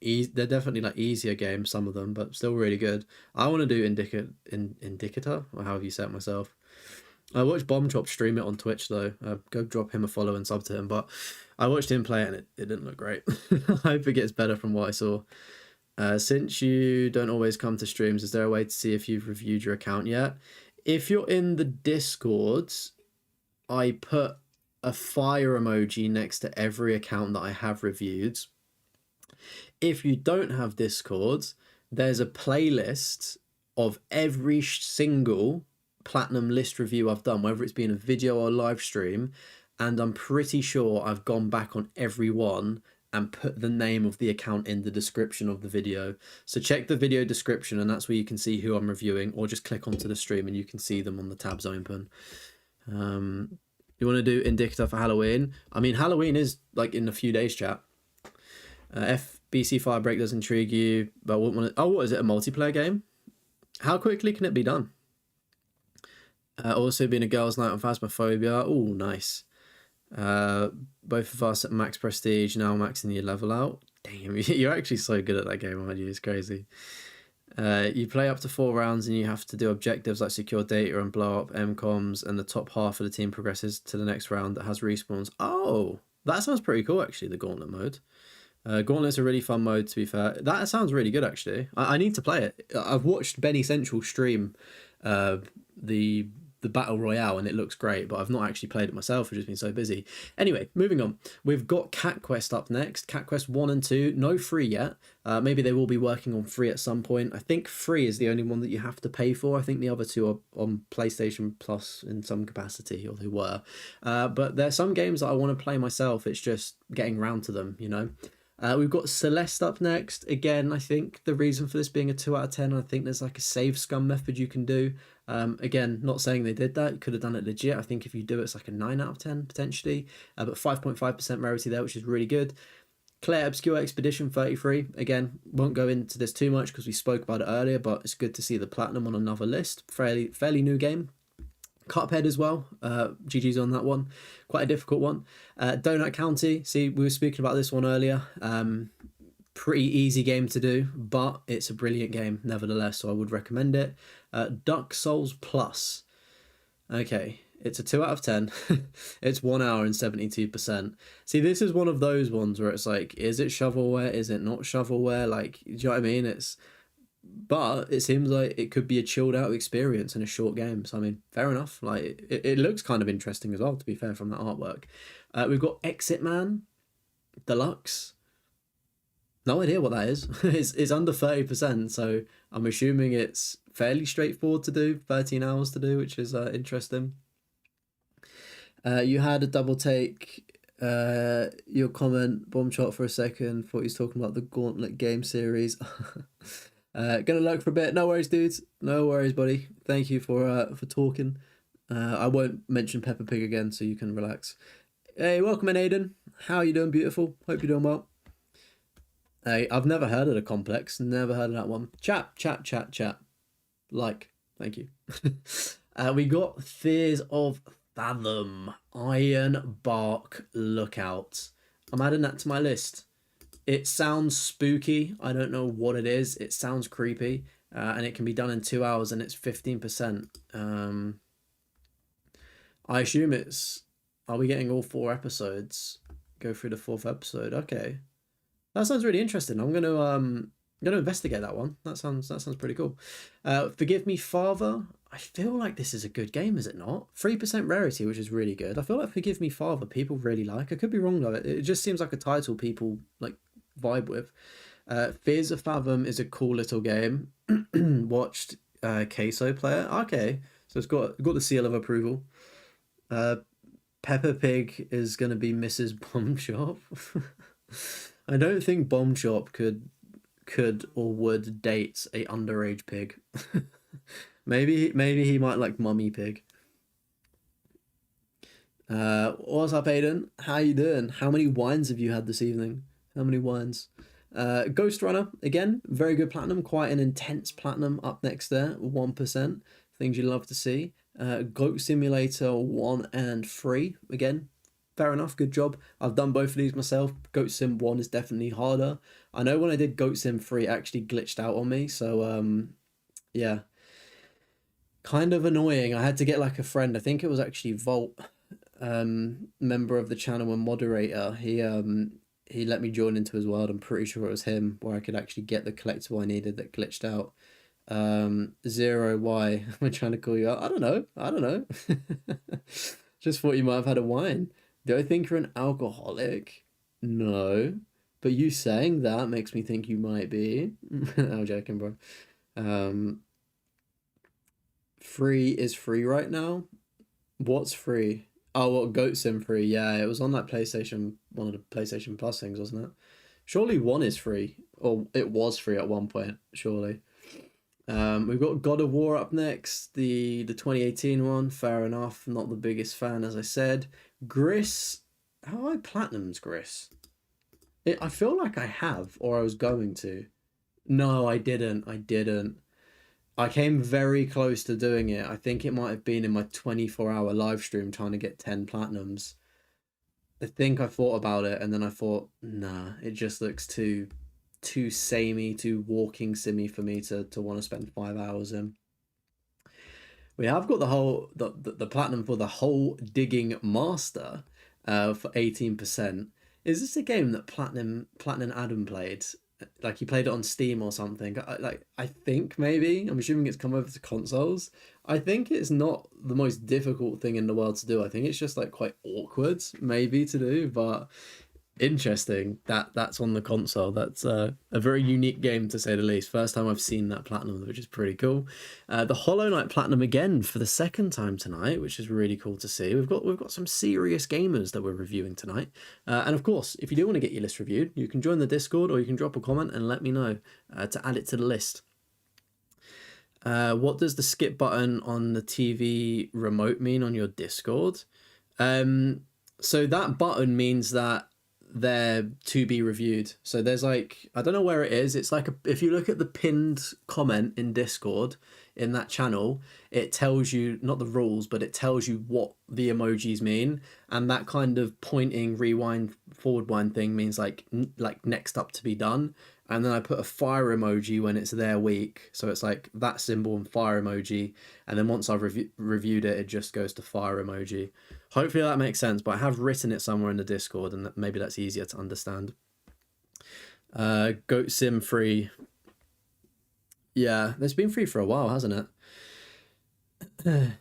they're definitely like easier games, some of them, but still really good. I want to do Indicator, or however you say it myself. I watched Bomb Chop stream it on Twitch though. Go drop him a follow and sub to him. But I watched him play it and it didn't look great. I hope it gets better from what I saw. Since you don't always come to streams, is there a way to see if you've reviewed your account yet? If you're in the Discord, I put a fire emoji next to every account that I have reviewed. If you don't have Discord, there's a playlist of every single platinum list review I've done, whether it's been a video or a live stream, and I'm pretty sure I've gone back on every one and put the name of the account in the description of the video. So check the video description and that's where you can see who I'm reviewing, or just click onto the stream and you can see them on the tabs open. You want to do Indicator for Halloween? I mean, Halloween is like in a few days, chat. FBC Firebreak does intrigue you, but wouldn't want to... Oh, what is it, a multiplayer game? How quickly can it be done? Also been a girls' night on Phasmophobia. Oh, nice. Both of us at max prestige, now maxing your level out. Damn, you're actually so good at that game, aren't you? It's crazy. You play up to 4 rounds and you have to do objectives like secure data and blow up MCOMs, and the top half of the team progresses to the next round that has respawns. Oh, that sounds pretty cool actually, the Gauntlet mode. Gauntlet's a really fun mode, to be fair. That sounds really good actually. I need to play it. I've watched Benny Central stream the Battle Royale and it looks great, but I've not actually played it myself. I've just been so busy. Anyway, moving on. We've got Cat Quest up next. Cat Quest 1 and 2, no free yet. Maybe they will be working on free at some point. I think free is the only one that you have to pay for. I think the other two are on PlayStation Plus in some capacity, or they were. But there's some games that I want to play myself. It's just getting round to them, you know. We've got Celeste up next. Again, I think the reason for this being a 2 out of 10, I think there's like a save scum method you can do. Again, not saying they did that. You could have done it legit. I think if you do it, it's like a 9 out of 10 potentially. But 5.5% rarity there, which is really good. Claire Obscure Expedition 33. Again, won't go into this too much because we spoke about it earlier, but it's good to see the platinum on another list. Fairly new game. Cuphead as well. GG's on that one. Quite a difficult one. Donut County. See, we were speaking about this one earlier. Pretty easy game to do, but it's a brilliant game nevertheless, so I would recommend it. Duck Souls Plus. Okay, it's a 2 out of 10. It's 1 hour and 72%. See, this is one of those ones where it's like, is it shovelware? Is it not shovelware? Like, do you know what I mean? But it seems like it could be a chilled out experience in a short game. So, I mean, fair enough. Like, it looks kind of interesting as well, to be fair, from that artwork. We've got Exit Man Deluxe. No idea what that is. It's under 30%, so I'm assuming it's fairly straightforward to do, 13 hours to do, which is interesting. You had a double take. Your comment, bomb shot for a second. Thought he was talking about the Gauntlet game series. Gonna lurk for a bit. No worries, dudes. No worries, buddy. Thank you for talking. I won't mention Peppa Pig again, so you can relax. Hey, welcome in, Aiden. How are you doing, beautiful? Hope you're doing well. Hey, I've never heard of the complex. Never heard of that one. Chat. Like, thank you. We got Fears of Fathom. Iron Bark Lookout. I'm adding that to my list. It sounds spooky. I don't know what it is. It sounds creepy. And it can be done in 2 hours and it's 15%. I assume it's... Are we getting all 4 episodes? Go through the 4th episode. Okay. That sounds really interesting. I'm gonna investigate that one. That sounds pretty cool. Forgive Me Father. I feel like this is a good game, is it not? 3% rarity, which is really good. I feel like Forgive Me Father people really like. I could be wrong though. It just seems like a title people like vibe with. Fears of Fathom is a cool little game. Watched Queso play it. Okay, so it's got the seal of approval. Peppa Pig is gonna be Mrs. Bomb Shop. I don't think Bomb Shop could or would date a underage pig. maybe he might like Mummy Pig. What's up, Aiden? How you doing? How many wines have you had this evening? How many wines? Ghost Runner, again, very good platinum. Quite an intense platinum up next there, 1%. Things you love to see. Goat Simulator 1 and 3, again, fair enough, good job. I've done both of these myself. Goat Sim 1 is definitely harder. I know when I did Goat Sim 3, it actually glitched out on me. So, yeah. Kind of annoying. I had to get like a friend. I think it was actually Volt, member of the channel and moderator. He let me join into his world. I'm pretty sure it was him, where I could actually get the collectible I needed that glitched out. Zero, why? Am I trying to call you out? I don't know. Just thought you might have had a wine. Do I think you're an alcoholic? No. But you saying that makes me think you might be. I'm joking, bro. Free is free right now? What's free? Oh, what, Goat Sim free? Yeah, it was on that PlayStation, one of the PlayStation Plus things, wasn't it? Surely 1 is free. Or it was free at one point, surely. We've got God of War up next, the 2018 one. Fair enough. Not the biggest fan, as I said. Gris. How I platinums Gris? I feel like I have, or I was going to. No, I didn't. I came very close to doing it. I think it might have been in my 24-hour live stream trying to get 10 platinums. I think I thought about it, and then I thought, nah, it just looks too samey, too walking simmy for me to want to spend 5 hours in. We have got the platinum for the Hole Digging Master for 18%. Is this a game that Platinum Adam played? Like he played it on Steam or something. I think maybe. I'm assuming it's come over to consoles. I think it's not the most difficult thing in the world to do. I think it's just like quite awkward maybe to do, but interesting that's on the console. That's a very unique game to say the least. First time I've seen that platinum, which is pretty cool. The Hollow Knight platinum again for the second time tonight, which is really cool to see. We've got some serious gamers that we're reviewing tonight, and of course, if you do want to get your list reviewed, you can join the Discord or you can drop a comment and let me know to add it to the list. What does the skip button on the TV remote mean on your Discord? So that button means that they're to be reviewed. So there's like, I don't know where it is. It's like if you look at the pinned comment in Discord in that channel, it tells you not the rules, but it tells you what the emojis mean, and that kind of pointing rewind forward wind thing means like next up to be done. And then I put a fire emoji when it's their week, so it's like that symbol and fire emoji, and then once I've reviewed it, it just goes to fire emoji. Hopefully that makes sense, but I have written it somewhere in the Discord, and maybe that's easier to understand. Goat Sim free. Yeah, it's been free for a while, hasn't it?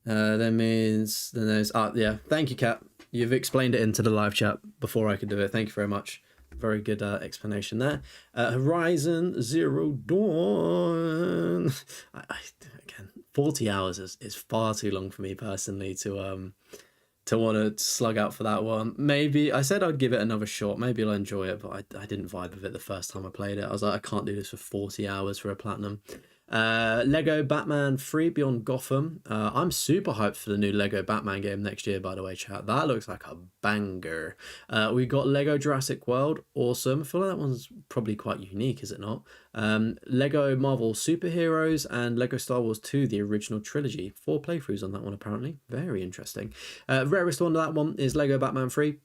That means then there's yeah. Thank you, Kat. You've explained it into the live chat before I could do it. Thank you very much. Very good explanation there. Horizon Zero Dawn. Again, 40 hours is far too long for me personally to want to slug out for that one. Maybe I said I'd give it another shot. Maybe I'll enjoy it, but I didn't vibe with it the first time I played it. I was like, I can't do this for 40 hours for a platinum. Lego Batman 3 Beyond Gotham. I'm super hyped for the new Lego Batman game next year, by the way, chat. That looks like a banger. We got Lego Jurassic World. Awesome. I feel like that one's probably quite unique, is it not? Lego Marvel Superheroes and Lego Star Wars 2, the original trilogy. 4 playthroughs on that one, apparently. Very interesting. Rarest one of that one is Lego Batman 3.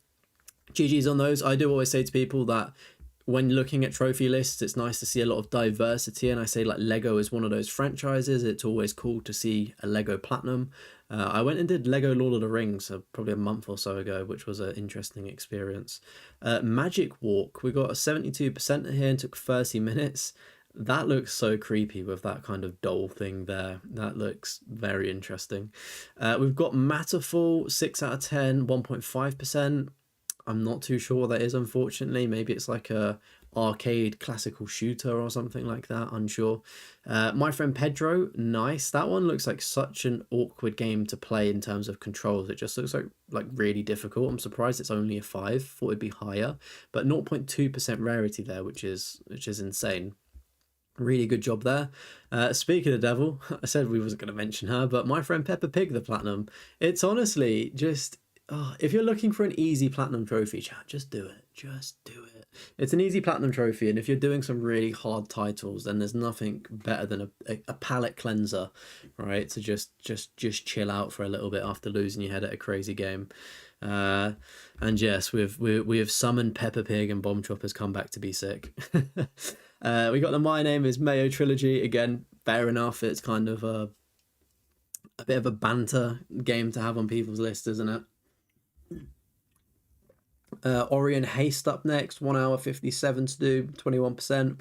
GG's on those. I do always say to people that when looking at trophy lists, it's nice to see a lot of diversity, and I say like Lego is one of those franchises. It's always cool to see a Lego Platinum. I went and did Lego Lord of the Rings probably a month or so ago, which was an interesting experience. Magic Walk, we got a 72% here and took 30 minutes. That looks so creepy with that kind of doll thing there. That looks very interesting. We've got Matterfall, 6 out of 10, 1.5%. I'm not too sure what that is, unfortunately. Maybe it's like a arcade classical shooter or something like that. Unsure. My Friend Pedro, nice. That one looks like such an awkward game to play in terms of controls. It just looks like really difficult. I'm surprised it's only a 5. Thought it'd be higher, but 0.2% rarity there, which is insane. Really good job there. Speaking of Devil, I said we wasn't going to mention her, but My Friend Peppa Pig, the platinum. It's honestly just. Oh, if you're looking for an easy platinum trophy, chat, just do it. Just do it. It's an easy platinum trophy, and if you're doing some really hard titles, then there's nothing better than a palate cleanser, right? To just chill out for a little bit after losing your head at a crazy game. And yes, we have summoned Peppa Pig, and Bomb Chopper's come back to be sick. We got the My Name is Mayo trilogy again. Fair enough. It's kind of a bit of a banter game to have on people's list, isn't it? Orion Haste up next, 1 hour 57 to do, 21%.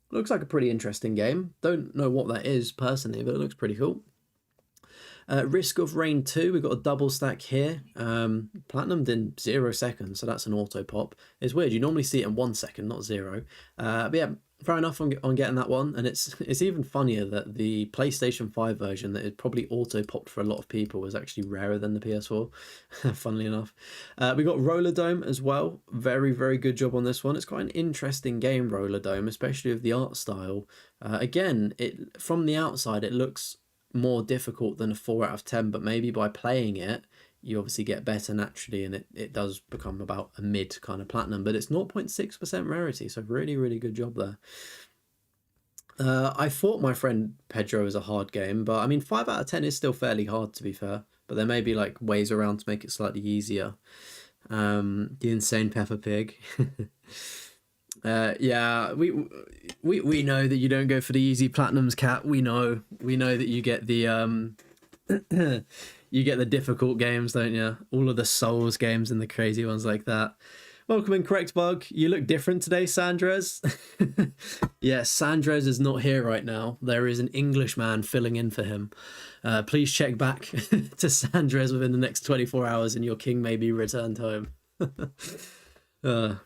Looks like a pretty interesting game. Don't know what that is personally, but it looks pretty cool. Risk of Rain 2, we've got a double stack here. Platinumed in 0 seconds, so that's an auto pop. It's weird, you normally see it in 1 second, not 0. But yeah, fair enough on getting that one. And it's even funnier that the PlayStation 5 version that is probably auto popped for a lot of people was actually rarer than the PS4, funnily enough. We got Roller Dome as well. Very, very good job on this one. It's quite an interesting game, Roller Dome, especially with the art style. Again, from the outside, it looks more difficult than a 4 out of 10, but maybe by playing it you obviously get better naturally, and it does become about a mid kind of platinum, but it's 0.6% rarity, so really, really good job there. I thought My Friend Pedro was a hard game, but I mean 5 out of 10 is still fairly hard, to be fair, but there may be like ways around to make it slightly easier. The Insane Peppa Pig. Yeah, we know that you don't go for the easy platinums, Cat. We know that you get the you get the difficult games, don't you? All of the Souls games and the crazy ones like that. Welcome in, Correct Bug. You look different today, Sandres. Yeah, Sandres is not here right now. There is an Englishman filling in for him. Please check back to Sandres within the next 24 hours and your king may be returned home. You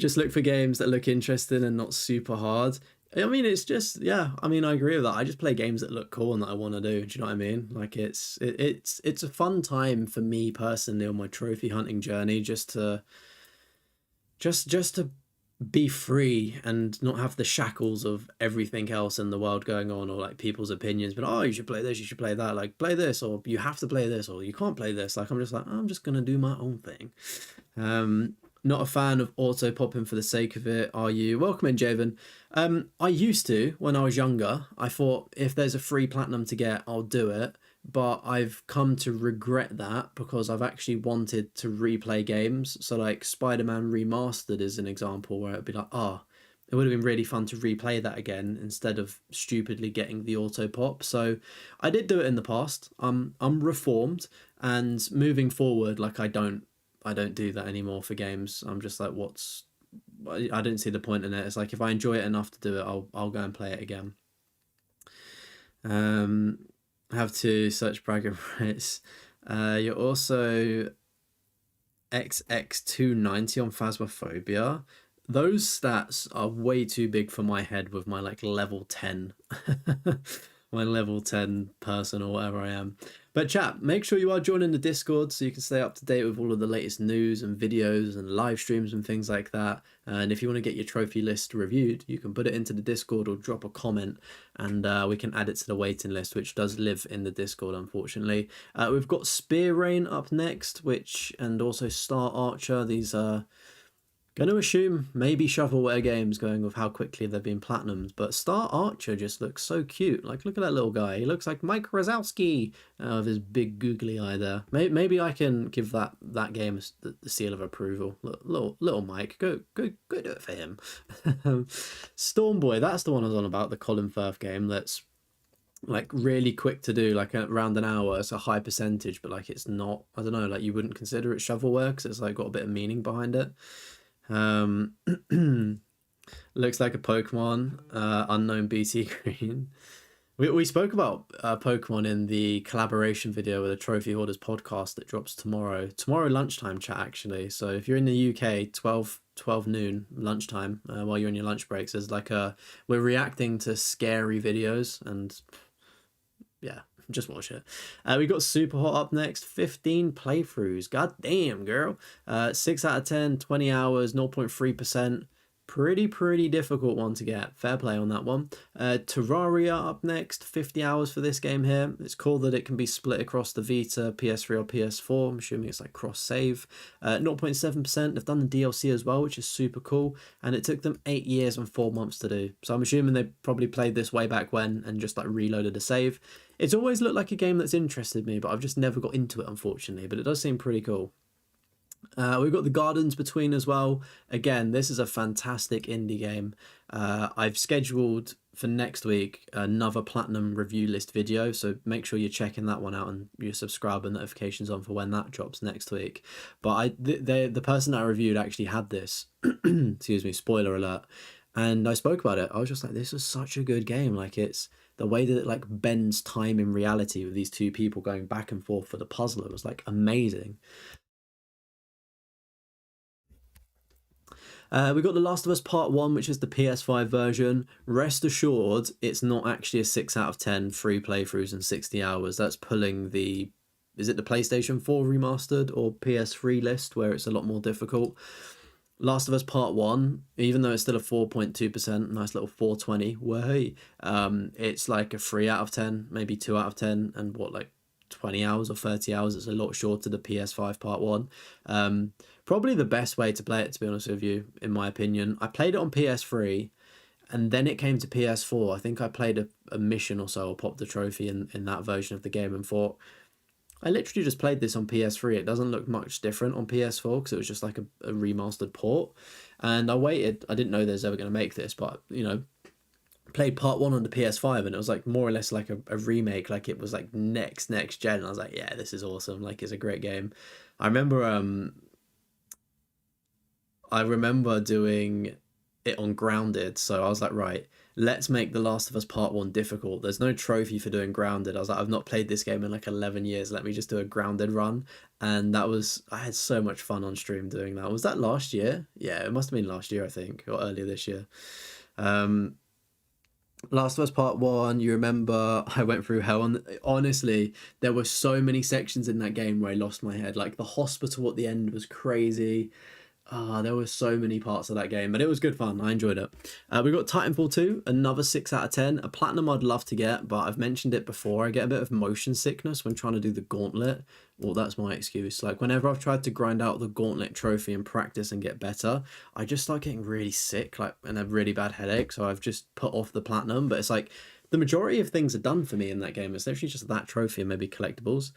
just look for games that look interesting and not super hard. I mean, it's just, yeah, I mean, I agree with that. I just play games that look cool and that I want to do. Do you know what I mean? Like, it's a fun time for me personally on my trophy hunting journey, just to be free and not have the shackles of everything else in the world going on, or like people's opinions, but oh, you should play this, you should play that, like play this, or you have to play this, or you can't play this. Like I'm just like, I'm just gonna do my own thing. Not a fan of auto popping for the sake of it, are you? Welcome in, Javen. I used to when I was younger. I thought if there's a free platinum to get, I'll do it. But I've come to regret that because I've actually wanted to replay games. So like Spider-Man Remastered is an example where it'd be like, oh, it would have been really fun to replay that again instead of stupidly getting the auto pop. So I did do it in the past. I'm reformed, and moving forward, like I don't do that anymore for games. I'm just like, I don't see the point in it. It's like if I enjoy it enough to do it, I'll go and play it again. Have to search bragging rights. You're also XX290 on Phasmophobia. Those stats are way too big for my head with my like level 10. My level 10 person or whatever I am. But chat, make sure you are joining the Discord so you can stay up to date with all of the latest news and videos and live streams and things like that. And if you want to get your trophy list reviewed, you can put it into the Discord or drop a comment, and we can add it to the waiting list, which does live in the Discord, unfortunately. We've got Spear Rain up next, and also Star Archer. These are going to assume maybe shovelware games going with how quickly they've been platinumed, but Star Archer just looks so cute. Like, look at that little guy. He looks like Mike Wazowski with his big googly eye there. Maybe I can give that game the seal of approval. Little Mike, go do it for him. Stormboy, that's the one I was on about, the Colin Firth game. That's like really quick to do, like around an hour. It's a high percentage, but like it's not. I don't know. Like you wouldn't consider it shovelware because it's like got a bit of meaning behind it. Looks like a Pokemon, unknown BT Green. We spoke about Pokemon in the collaboration video with the Trophy Hoarders podcast that drops tomorrow lunchtime, chat, actually. So if you're in the UK, 12 noon lunchtime, while you're on your lunch breaks, there's like we're reacting to scary videos, and yeah, just watch it. We got Super Hot up next. 15 playthroughs. God damn, girl. 6 out of 10, 20 hours, 0.3%. Pretty difficult one to get. Fair play on that one. Terraria up next. 50 hours for this game here. It's cool that it can be split across the Vita, PS3 or PS4. I'm assuming it's like cross-save. 0.7%. They've done the DLC as well, which is super cool. And it took them 8 years and 4 months to do. So I'm assuming they probably played this way back when and just like reloaded a save. It's always looked like a game that's interested me, but I've just never got into it, unfortunately. But it does seem pretty cool. We've got The Gardens Between as well. Again, this is a fantastic indie game. I've scheduled for next week another platinum review list video, so make sure you're checking that one out and you subscribe and notifications on for when that drops next week. But the person that I reviewed actually had this. Excuse me, spoiler alert. And I spoke about it. I was just like, this is such a good game. Like, it's the way that it like bends time in reality with these two people going back and forth for the puzzle. It was like amazing. We got The Last of Us Part 1, which is the PS5 version. Rest assured, it's not actually a 6 out of 10 free playthroughs in 60 hours. That's pulling is it the PlayStation 4 remastered or PS3 list, where it's a lot more difficult. Last of Us Part 1, even though it's still a 4.2%, nice little 420, way, it's like a 3 out of 10, maybe 2 out of 10, and like 20 hours or 30 hours. It's a lot shorter the PS5 Part 1. Probably the best way to play it, to be honest with you, in my opinion. I played it on PS3, and then it came to PS4. I think I played a mission or so, or popped the trophy in that version of the game, and thought, I literally just played this on PS3. It doesn't look much different on PS4 because it was just like a remastered port. And I waited. I didn't know they was ever going to make this, but, you know, played part 1 on the PS5, and it was like more or less like a remake. Like it was like next gen. And I was like, yeah, this is awesome. Like, it's a great game. I remember doing it on Grounded, so I was like, right, let's make The Last of Us Part 1 difficult. There's no trophy for doing Grounded. I was like, I've not played this game in like 11 years. Let me just do a Grounded run. And I had so much fun on stream doing that. Was that last year? Yeah, it must have been last year, I think, or earlier this year. Last of Us Part 1, you remember I went through hell. And honestly, there were so many sections in that game where I lost my head. Like the hospital at the end was crazy. There were so many parts of that game, but it was good fun. I enjoyed it. We got Titanfall 2, another 6 out of 10. A platinum I'd love to get, but I've mentioned it before. I get a bit of motion sickness when trying to do the gauntlet. Well, that's my excuse. Like, whenever I've tried to grind out the gauntlet trophy and practice and get better, I just start getting really sick, like, and a really bad headache. So I've just put off the platinum. But it's like the majority of things are done for me in that game. It's literally just that trophy and maybe collectibles.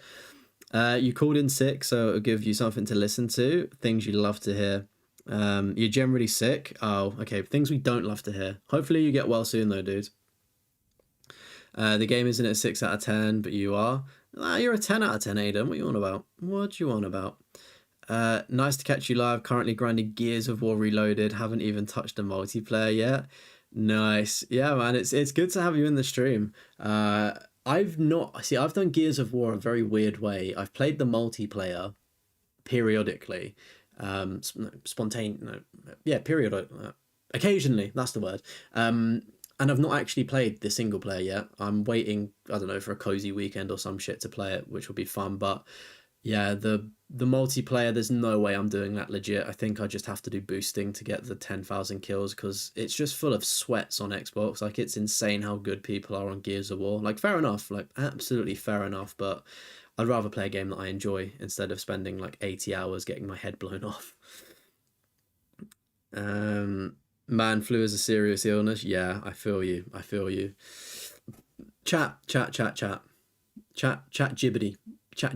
You called in sick, so it'll give you something to listen to. Things you love to hear. You're generally sick. Oh, okay. Things we don't love to hear. Hopefully you get well soon, though, dude. The game isn't a 6 out of 10, but you are. You're a 10 out of 10, Aiden. What you on about? What you on about? Nice to catch you live. Currently grinding Gears of War Reloaded. Haven't even touched the multiplayer yet. Nice. Yeah, man. It's good to have you in the stream. I've done Gears of War a very weird way. I've played the multiplayer periodically, occasionally, that's the word. And I've not actually played the single player yet. I'm waiting, I don't know, for a cozy weekend or some shit to play it, which will be fun. But yeah, the multiplayer, there's no way I'm doing that legit. I think I just have to do boosting to get the 10,000 kills, because it's just full of sweats on Xbox. Like, it's insane how good people are on Gears of War. Like, fair enough, like absolutely fair enough, but I'd rather play a game that I enjoy instead of spending like 80 hours getting my head blown off. Man flu is a serious illness. Yeah, I feel you. I feel you. Chat jibbity. Chat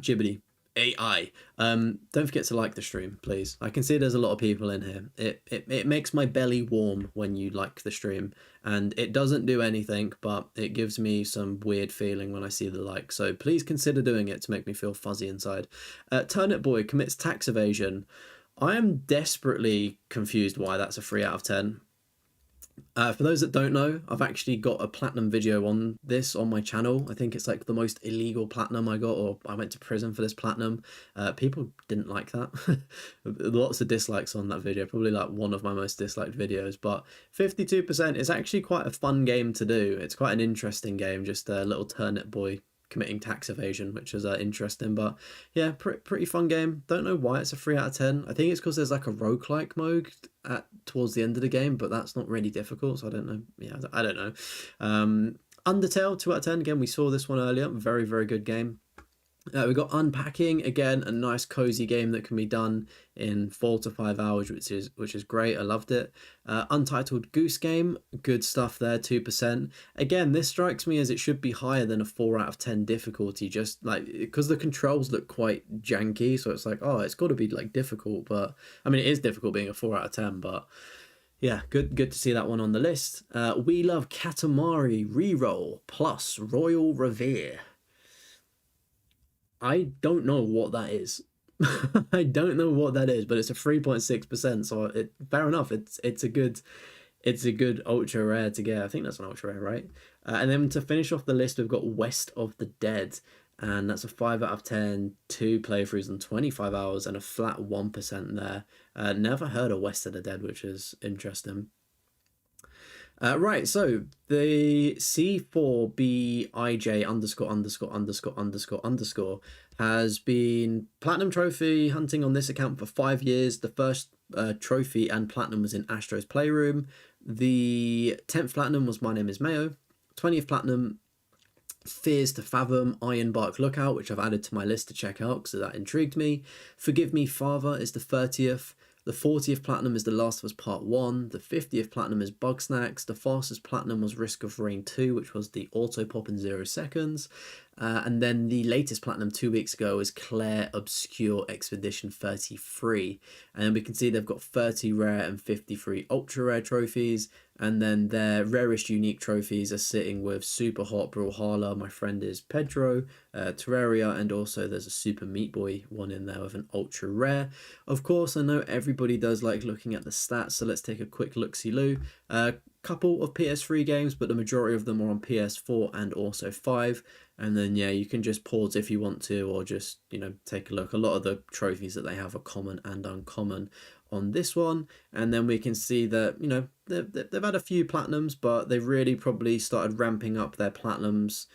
jibbity. AI. Don't forget to like the stream, please. I can see there's a lot of people in here. It makes my belly warm when you like the stream, and it doesn't do anything, but it gives me some weird feeling when I see the like. So please consider doing it to make me feel fuzzy inside. Turnip Boy commits tax evasion. I am desperately confused why that's a 3 out of 10. For those that don't know, I've actually got a platinum video on this on my channel. I think it's like the most illegal platinum I got, or I went to prison for this platinum. People didn't like that. Lots of dislikes on that video, probably like one of my most disliked videos, but 52% is actually quite a fun game to do. It's quite an interesting game, just a little turnip boy committing tax evasion, which is interesting. But yeah, pretty fun game. Don't know why it's a 3 out of 10. I think it's because there's like a roguelike mode towards the end of the game, but that's not really difficult, so I don't know. Yeah, I don't know. Undertale, 2 out of 10. Again, we saw this one earlier. Very, very good game. We got Unpacking, again, a nice cozy game that can be done in 4 to 5 hours, which is great. I loved it. Untitled Goose Game, good stuff there, 2%. Again, this strikes me as it should be higher than a 4 out of 10 difficulty, just like because the controls look quite janky, so it's like, oh, it's got to be like difficult. But I mean, it is difficult being a 4 out of 10, but yeah, good to see that one on the list. We Love Katamari Reroll plus Royal Revere. I don't know what that is. I don't know what that is, but it's a 3.6%. So fair enough. It's a good ultra rare to get. I think that's an ultra rare, right? And then to finish off the list, we've got West of the Dead, and that's a 5 out of 10, 2 playthroughs in 25 hours, and a flat 1% there. Never heard of West of the Dead, which is interesting. Right, so the C4BIJ____ has been platinum trophy hunting on this account for 5 years. The first trophy and platinum was in Astro's Playroom. The 10th platinum was My Name is Mayo. 20th platinum, Fears to Fathom, Ironbark Lookout, which I've added to my list to check out because that intrigued me. Forgive Me Father is the 30th. The 40th platinum is The Last of Us Part 1. The 50th platinum is Bugsnax. The fastest platinum was Risk of Rain 2, which was the auto pop in 0 seconds. And then the latest platinum 2 weeks ago is Claire Obscure Expedition 33. And then we can see they've got 30 rare and 53 ultra rare trophies. And then their rarest unique trophies are sitting with Super Hot Brawlhalla, My Friend is Pedro, Terraria, and also there's a Super Meat Boy one in there with an ultra rare. Of course, I know everybody does like looking at the stats, so let's take a quick look-see-loo. Couple of PS3 games, but the majority of them are on PS4 and also 5. And then, yeah, you can just pause if you want to, or just, take a look. A lot of the trophies that they have are common and uncommon on this one. And then we can see that, they've had a few platinums, but they've really probably started ramping up their platinums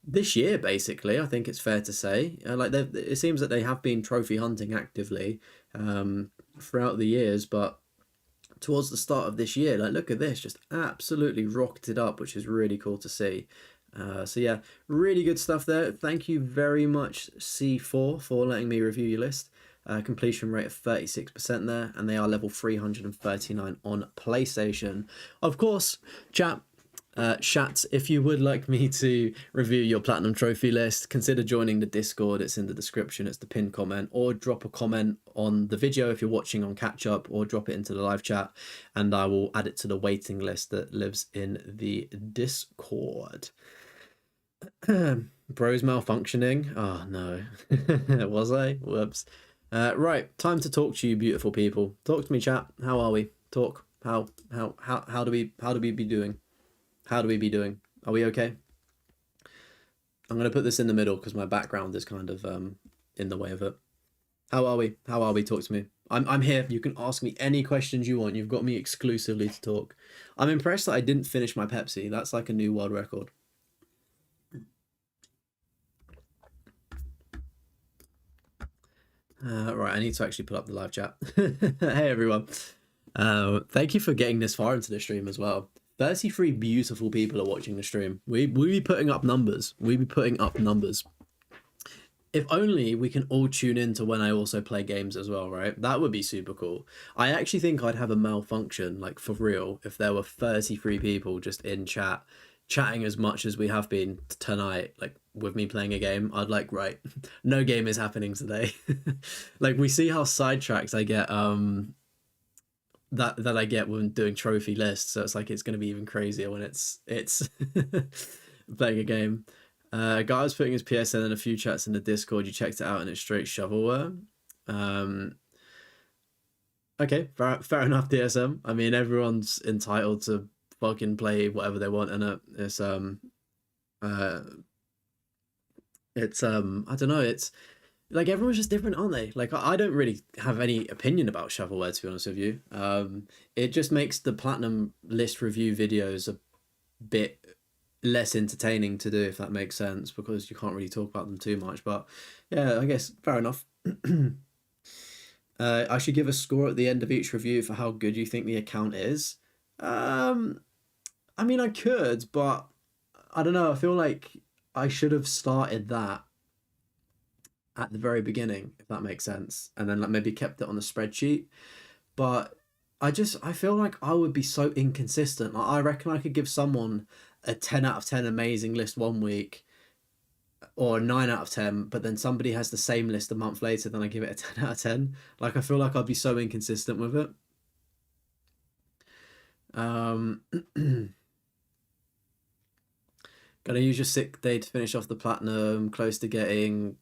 this year, basically. I think it's fair to say. It seems that they have been trophy hunting actively. throughout the years, but towards the start of this year, like look at this, just absolutely rocketed up, which is really cool to see. So yeah, really good stuff there. Thank you very much, C4, for letting me review your list. Completion rate of 36% there, and they are level 339 on PlayStation. Of course, chat, if you would like me to review your platinum trophy list, consider joining the Discord. It's in the description. It's the pinned comment, or drop a comment on the video if you're watching on catch up, or drop it into the live chat, and I will add it to the waiting list that lives in the Discord. Bro's malfunctioning. Oh no. Was I? Whoops. Right, time to talk to you beautiful people. Talk to me, chat. How are we? Talk. How do we be doing? How do we be doing? Are we okay? I'm going to put this in the middle because my background is kind of in the way of it. How are we? How are we? Talk to me. I'm here. You can ask me any questions you want. You've got me exclusively to talk. I'm impressed that I didn't finish my Pepsi. That's like a new world record. Right, I need to actually put up the live chat. Hey everyone. Thank you for getting this far into the stream as well. 33 beautiful people are watching the stream. We be putting up numbers. We be putting up numbers. If only we can all tune in to when I also play games as well, right? That would be super cool. I actually think I'd have a malfunction, like for real, if there were 33 people just in chat, chatting as much as we have been tonight, like with me playing a game. I'd like, right, no game is happening today. Like we see how sidetracked I get that I get when doing trophy lists, so it's like it's going to be even crazier when it's playing a game. Guy was putting his PSN in a few chats in the Discord. You checked it out and it's straight shovelware. Okay, fair enough, DSM. I mean, everyone's entitled to fucking play whatever they want, and it's I don't know, it's like everyone's just different, aren't they? Like I don't really have any opinion about shovelware, to be honest with you. It just makes the platinum list review videos a bit less entertaining to do, if that makes sense, because you can't really talk about them too much. But yeah, I guess fair enough. I should give a score at the end of each review for how good you think the account is. I mean, I could, but I don't know. I feel like I should have started that at the very beginning, if that makes sense, and then like maybe kept it on a spreadsheet. But I feel like I would be so inconsistent. Like, I reckon I could give someone a 10 out of 10 amazing list one week, or a 9 out of 10, but then somebody has the same list a month later, then I give it a 10 out of 10. Like I feel like I'd be so inconsistent with it. Gonna use your sick day to finish off the platinum, close to getting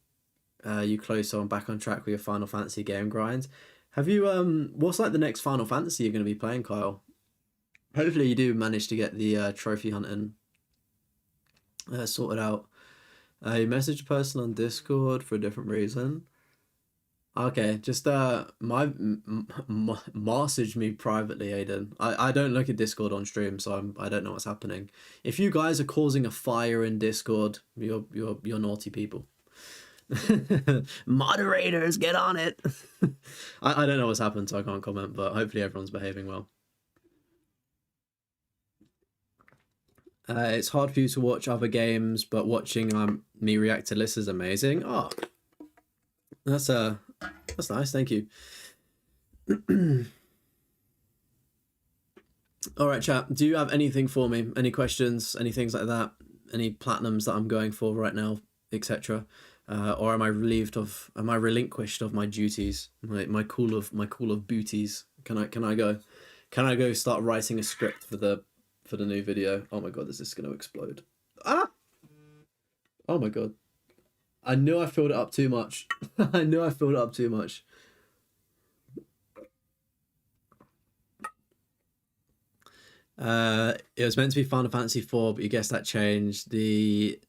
you closer and back on track with your Final Fantasy game grind. Have you what's like the next Final Fantasy you're going to be playing, Kyle? Hopefully you do manage to get the trophy hunting sorted out. You message a person on Discord for a different reason. Okay, just message me privately, Aiden. I don't look at Discord on stream, so I don't know what's happening. If you guys are causing a fire in Discord, you're naughty people. Moderators, get on it. I don't know what's happened, so I can't comment, but hopefully everyone's behaving well. It's hard for you to watch other games, but watching me react to lists is amazing. Oh, that's nice. Thank you. All right, chat. Do you have anything for me? Any questions? Any things like that? Any platinums that I'm going for right now, etc. Or am I relinquished of my duties, my call of booties? Can I go start writing a script for the new video? Oh my god, is this going to explode? Ah! Oh my god. I knew I filled it up too much. I knew I filled it up too much. It was meant to be Final Fantasy IV, but you guess that changed. The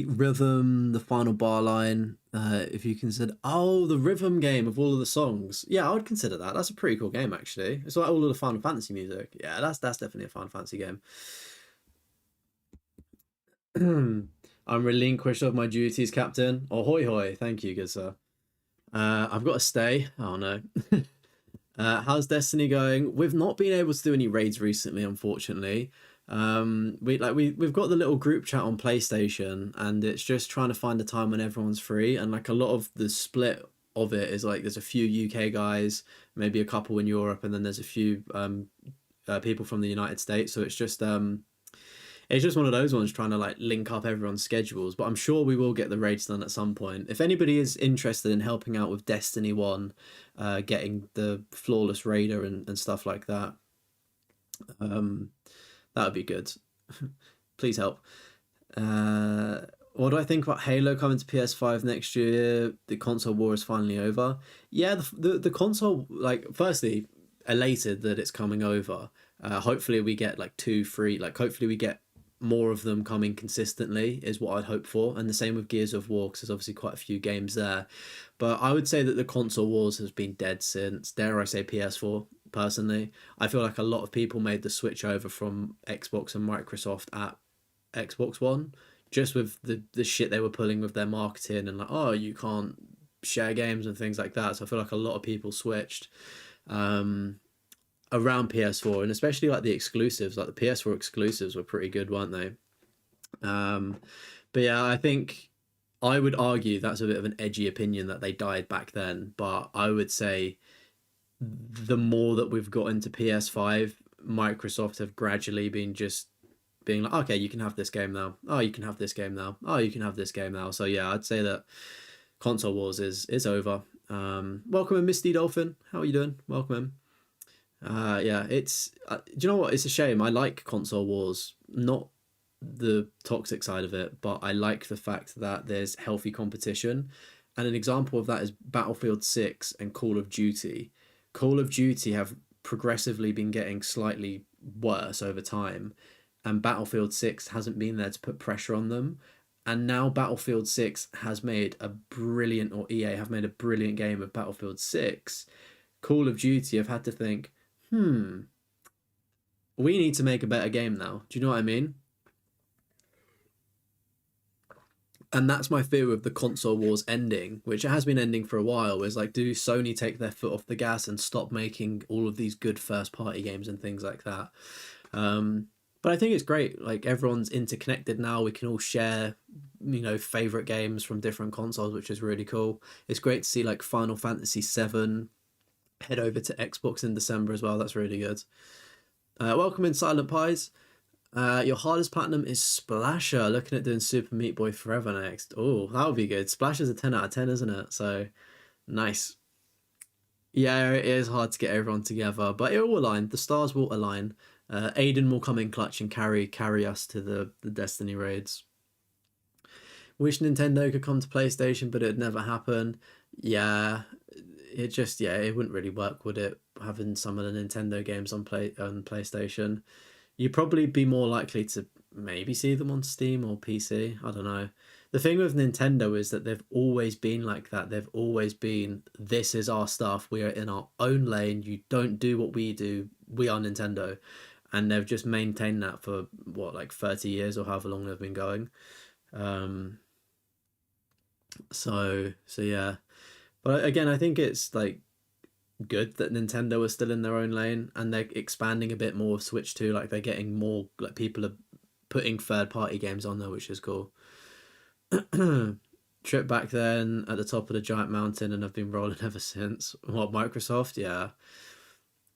rhythm, the final bar line, if you consider the rhythm game of all of the songs. Yeah, I would consider that. That's a pretty cool game, actually. It's like all of the Final Fantasy music. Yeah, that's definitely a Final Fantasy game. I'm relinquished of my duties, Captain. Oh, hoy hoy. Thank you, good sir. I've got to stay. Oh no. How's Destiny going? We've not been able to do any raids recently, unfortunately. We've got the little group chat on PlayStation, and it's just trying to find a time when everyone's free. And like a lot of the split of it is like there's a few UK guys, maybe a couple in Europe, and then there's a few people from the United States. So it's just one of those ones trying to like link up everyone's schedules. But I'm sure we will get the raids done at some point. If anybody is interested in helping out with Destiny 1, getting the flawless raider and stuff like that, um, that would be good. Please help. What do I think about Halo coming to PS5 next year? The console war is finally over. Yeah, the console, like, firstly, elated that it's coming over. Hopefully we get like two, three, like hopefully we get more of them coming consistently is what I'd hope for. And the same with Gears of War, because there's obviously quite a few games there. But I would say that the console wars has been dead since, dare I say, PS4, personally. I feel like a lot of people made the switch over from Xbox and Microsoft at Xbox One, just with the shit they were pulling with their marketing and like, oh, you can't share games and things like that. So I feel like a lot of people switched around PS4, and especially like the exclusives, like the PS4 exclusives were pretty good, weren't they? But yeah, I think I would argue that's a bit of an edgy opinion that they died back then, but I would say the more that we've got into PS5, Microsoft have gradually been just being like, okay, you can have this game now. Oh, you can have this game now. Oh, you can have this game now. So yeah, I'd say that console wars is over. Welcome in, Misty Dolphin. How are you doing? Welcome in. Yeah, it's do you know what? It's a shame. I like console wars, not the toxic side of it, but I like the fact that there's healthy competition. And an example of that is Battlefield 6 and Call of Duty. Call of Duty have progressively been getting slightly worse over time, and Battlefield 6 hasn't been there to put pressure on them. And now Battlefield 6 has made a brilliant, or EA have made a brilliant game of Battlefield 6. Call of Duty have had to think, we need to make a better game now. Do you know what I mean? And that's my fear with the console wars ending, which it has been ending for a while, is like, do Sony take their foot off the gas and stop making all of these good first party games and things like that? But I think it's great. Like, everyone's interconnected now. We can all share, favorite games from different consoles, which is really cool. It's great to see like Final Fantasy VII head over to Xbox in December as well. That's really good. Welcome in, Silent Pies. Your hardest platinum is Splasher. Looking at doing Super Meat Boy Forever next. Oh, that would be good. Splasher's a 10 out of 10, isn't it? So, nice. Yeah, it is hard to get everyone together, but it will align. The stars will align. Aiden will come in clutch and carry us to the Destiny raids. Wish Nintendo could come to PlayStation, but it'd never happen. Yeah, it wouldn't really work, would it? Having some of the Nintendo games on PlayStation, you'd probably be more likely to maybe see them on Steam or PC. I don't know. The thing with Nintendo is that they've always been like that. They've always been, this is our stuff. We are in our own lane. You don't do what we do. We are Nintendo. And they've just maintained that for what, like 30 years or however long they've been going. So yeah. But again, I think it's like good that Nintendo is still in their own lane and they're expanding a bit more of Switch 2. Like, they're getting more, like, people are putting third party games on there, which is cool. Trip back then at the top of the giant mountain and have been rolling ever since. What, Microsoft? Yeah.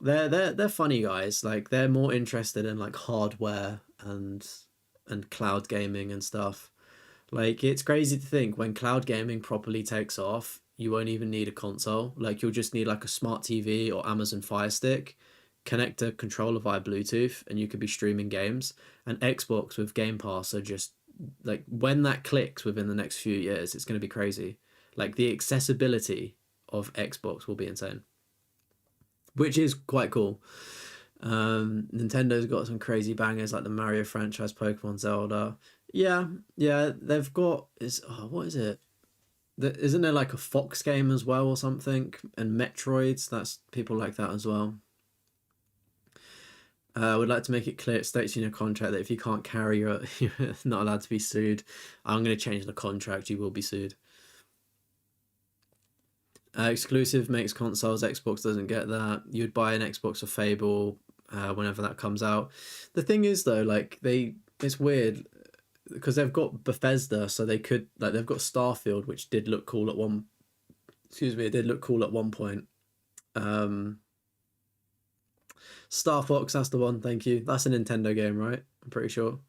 They're funny guys. Like, they're more interested in like hardware and cloud gaming and stuff. Like, it's crazy to think when cloud gaming properly takes off, you won't even need a console. Like, you'll just need like a smart TV or Amazon Fire Stick, connect a controller via Bluetooth, and you could be streaming games. And Xbox with Game Pass are just like, when that clicks within the next few years, it's going to be crazy. Like, the accessibility of Xbox will be insane, which is quite cool. Nintendo's got some crazy bangers like the Mario franchise, Pokemon, Zelda. Yeah, they've got what is it? Isn't there like a Fox game as well or something? And Metroids, that's people like that as well. Would like to make it clear, it states in your contract that if you can't carry, you're not allowed to be sued. I'm going to change the contract. You will be sued. Exclusive makes consoles. Xbox doesn't get that. You'd buy an Xbox or Fable whenever that comes out. The thing is though, like it's weird because they've got Bethesda, so they could like they've got Starfield, which did look cool at one. Excuse me, it did look cool at one point. Star Fox, that's the one. Thank you. That's a Nintendo game, right? I'm pretty sure.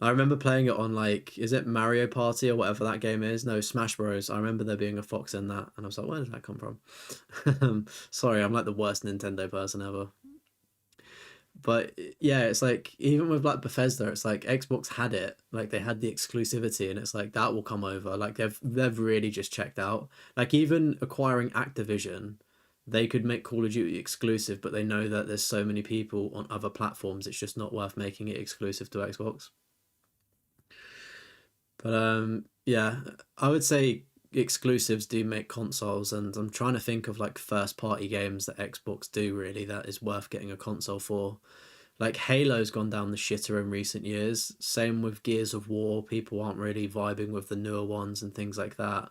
I remember playing it on like, is it Mario Party or whatever that game is? No, Smash Bros. I remember there being a fox in that, and I was like, where did that come from? Sorry, I'm like the worst Nintendo person ever. But yeah, it's like even with like Bethesda, it's like Xbox had it, like they had the exclusivity, and it's like that will come over. Like they've really just checked out. Like even acquiring Activision, they could make Call of Duty exclusive, but they know that there's so many people on other platforms, it's just not worth making it exclusive to Xbox. But yeah, I would say exclusives do make consoles, and I'm trying to think of like first party games that Xbox do really that is worth getting a console for. Like Halo's gone down the shitter in recent years. Same with Gears of War. People aren't really vibing with the newer ones and things like that.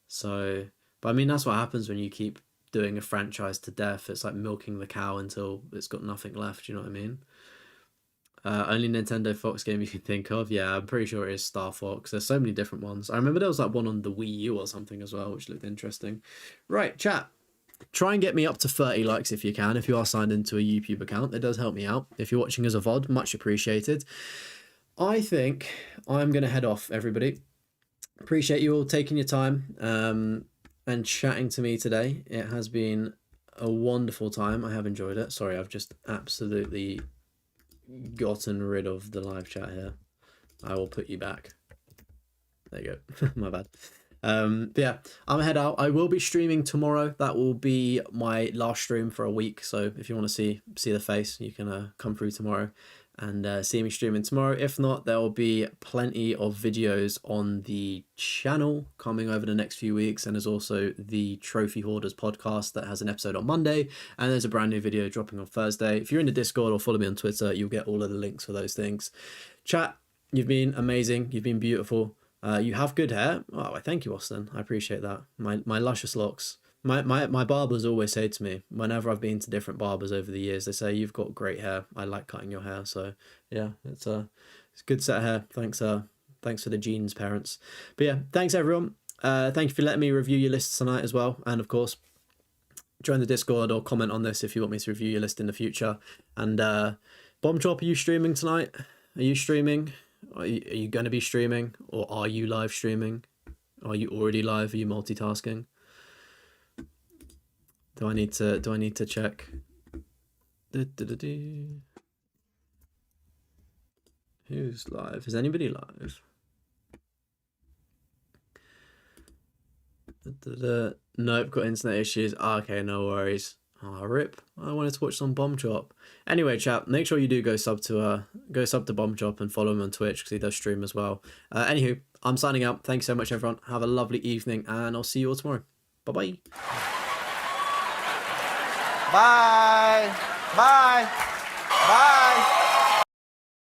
So, but I mean that's what happens when you keep doing a franchise to death. It's like milking the cow until it's got nothing left. You know what I mean? Only Nintendo Fox game you can think of. Yeah, I'm pretty sure it is Star Fox. There's so many different ones. I remember there was like one on the Wii U or something as well, which looked interesting. Right, chat. Try and get me up to 30 likes if you can. If you are signed into a YouTube account, it does help me out. If you're watching as a VOD, much appreciated. I think I'm going to head off, everybody. Appreciate you all taking your time and chatting to me today. It has been a wonderful time. I have enjoyed it. Sorry, I've just absolutely gotten rid of the live chat here. I will put you back. There you go. My bad. But yeah, I'm head out. I will be streaming tomorrow. That will be my last stream for a week. So if you want to see the face, you can come through tomorrow and see me streaming tomorrow. If not, there will be plenty of videos on the channel coming over the next few weeks, and there's also the Trophy Hoarders podcast that has an episode on Monday, and there's a brand new video dropping on Thursday. If you're in the Discord or follow me on Twitter, you'll get all of the links for those things. Chat, you've been amazing. You've been beautiful. You have good hair. Oh, thank you, Austin. I appreciate that. My luscious locks. My barbers always say to me, whenever I've been to different barbers over the years, they say, you've got great hair. I like cutting your hair. So yeah, it's a good set of hair. Thanks for the genes, parents. But yeah, thanks everyone. Thank you for letting me review your lists tonight as well. And of course, join the Discord or comment on this if you want me to review your list in the future. And Bomb Drop, are you streaming tonight? Are you streaming? Are you going to be streaming, or are you live streaming? Are you already live? Are you multitasking? Do I need to check? Who's live? Is anybody live? Nope, got internet issues. Okay, no worries. Rip. I wanted to watch some Bomb Chop. Anyway, chat, make sure you do go sub to Bomb Chop and follow him on Twitch because he does stream as well. Anywho, I'm signing out. Thank you so much, everyone. Have a lovely evening, and I'll see you all tomorrow. Bye-bye. Bye. Bye. Bye.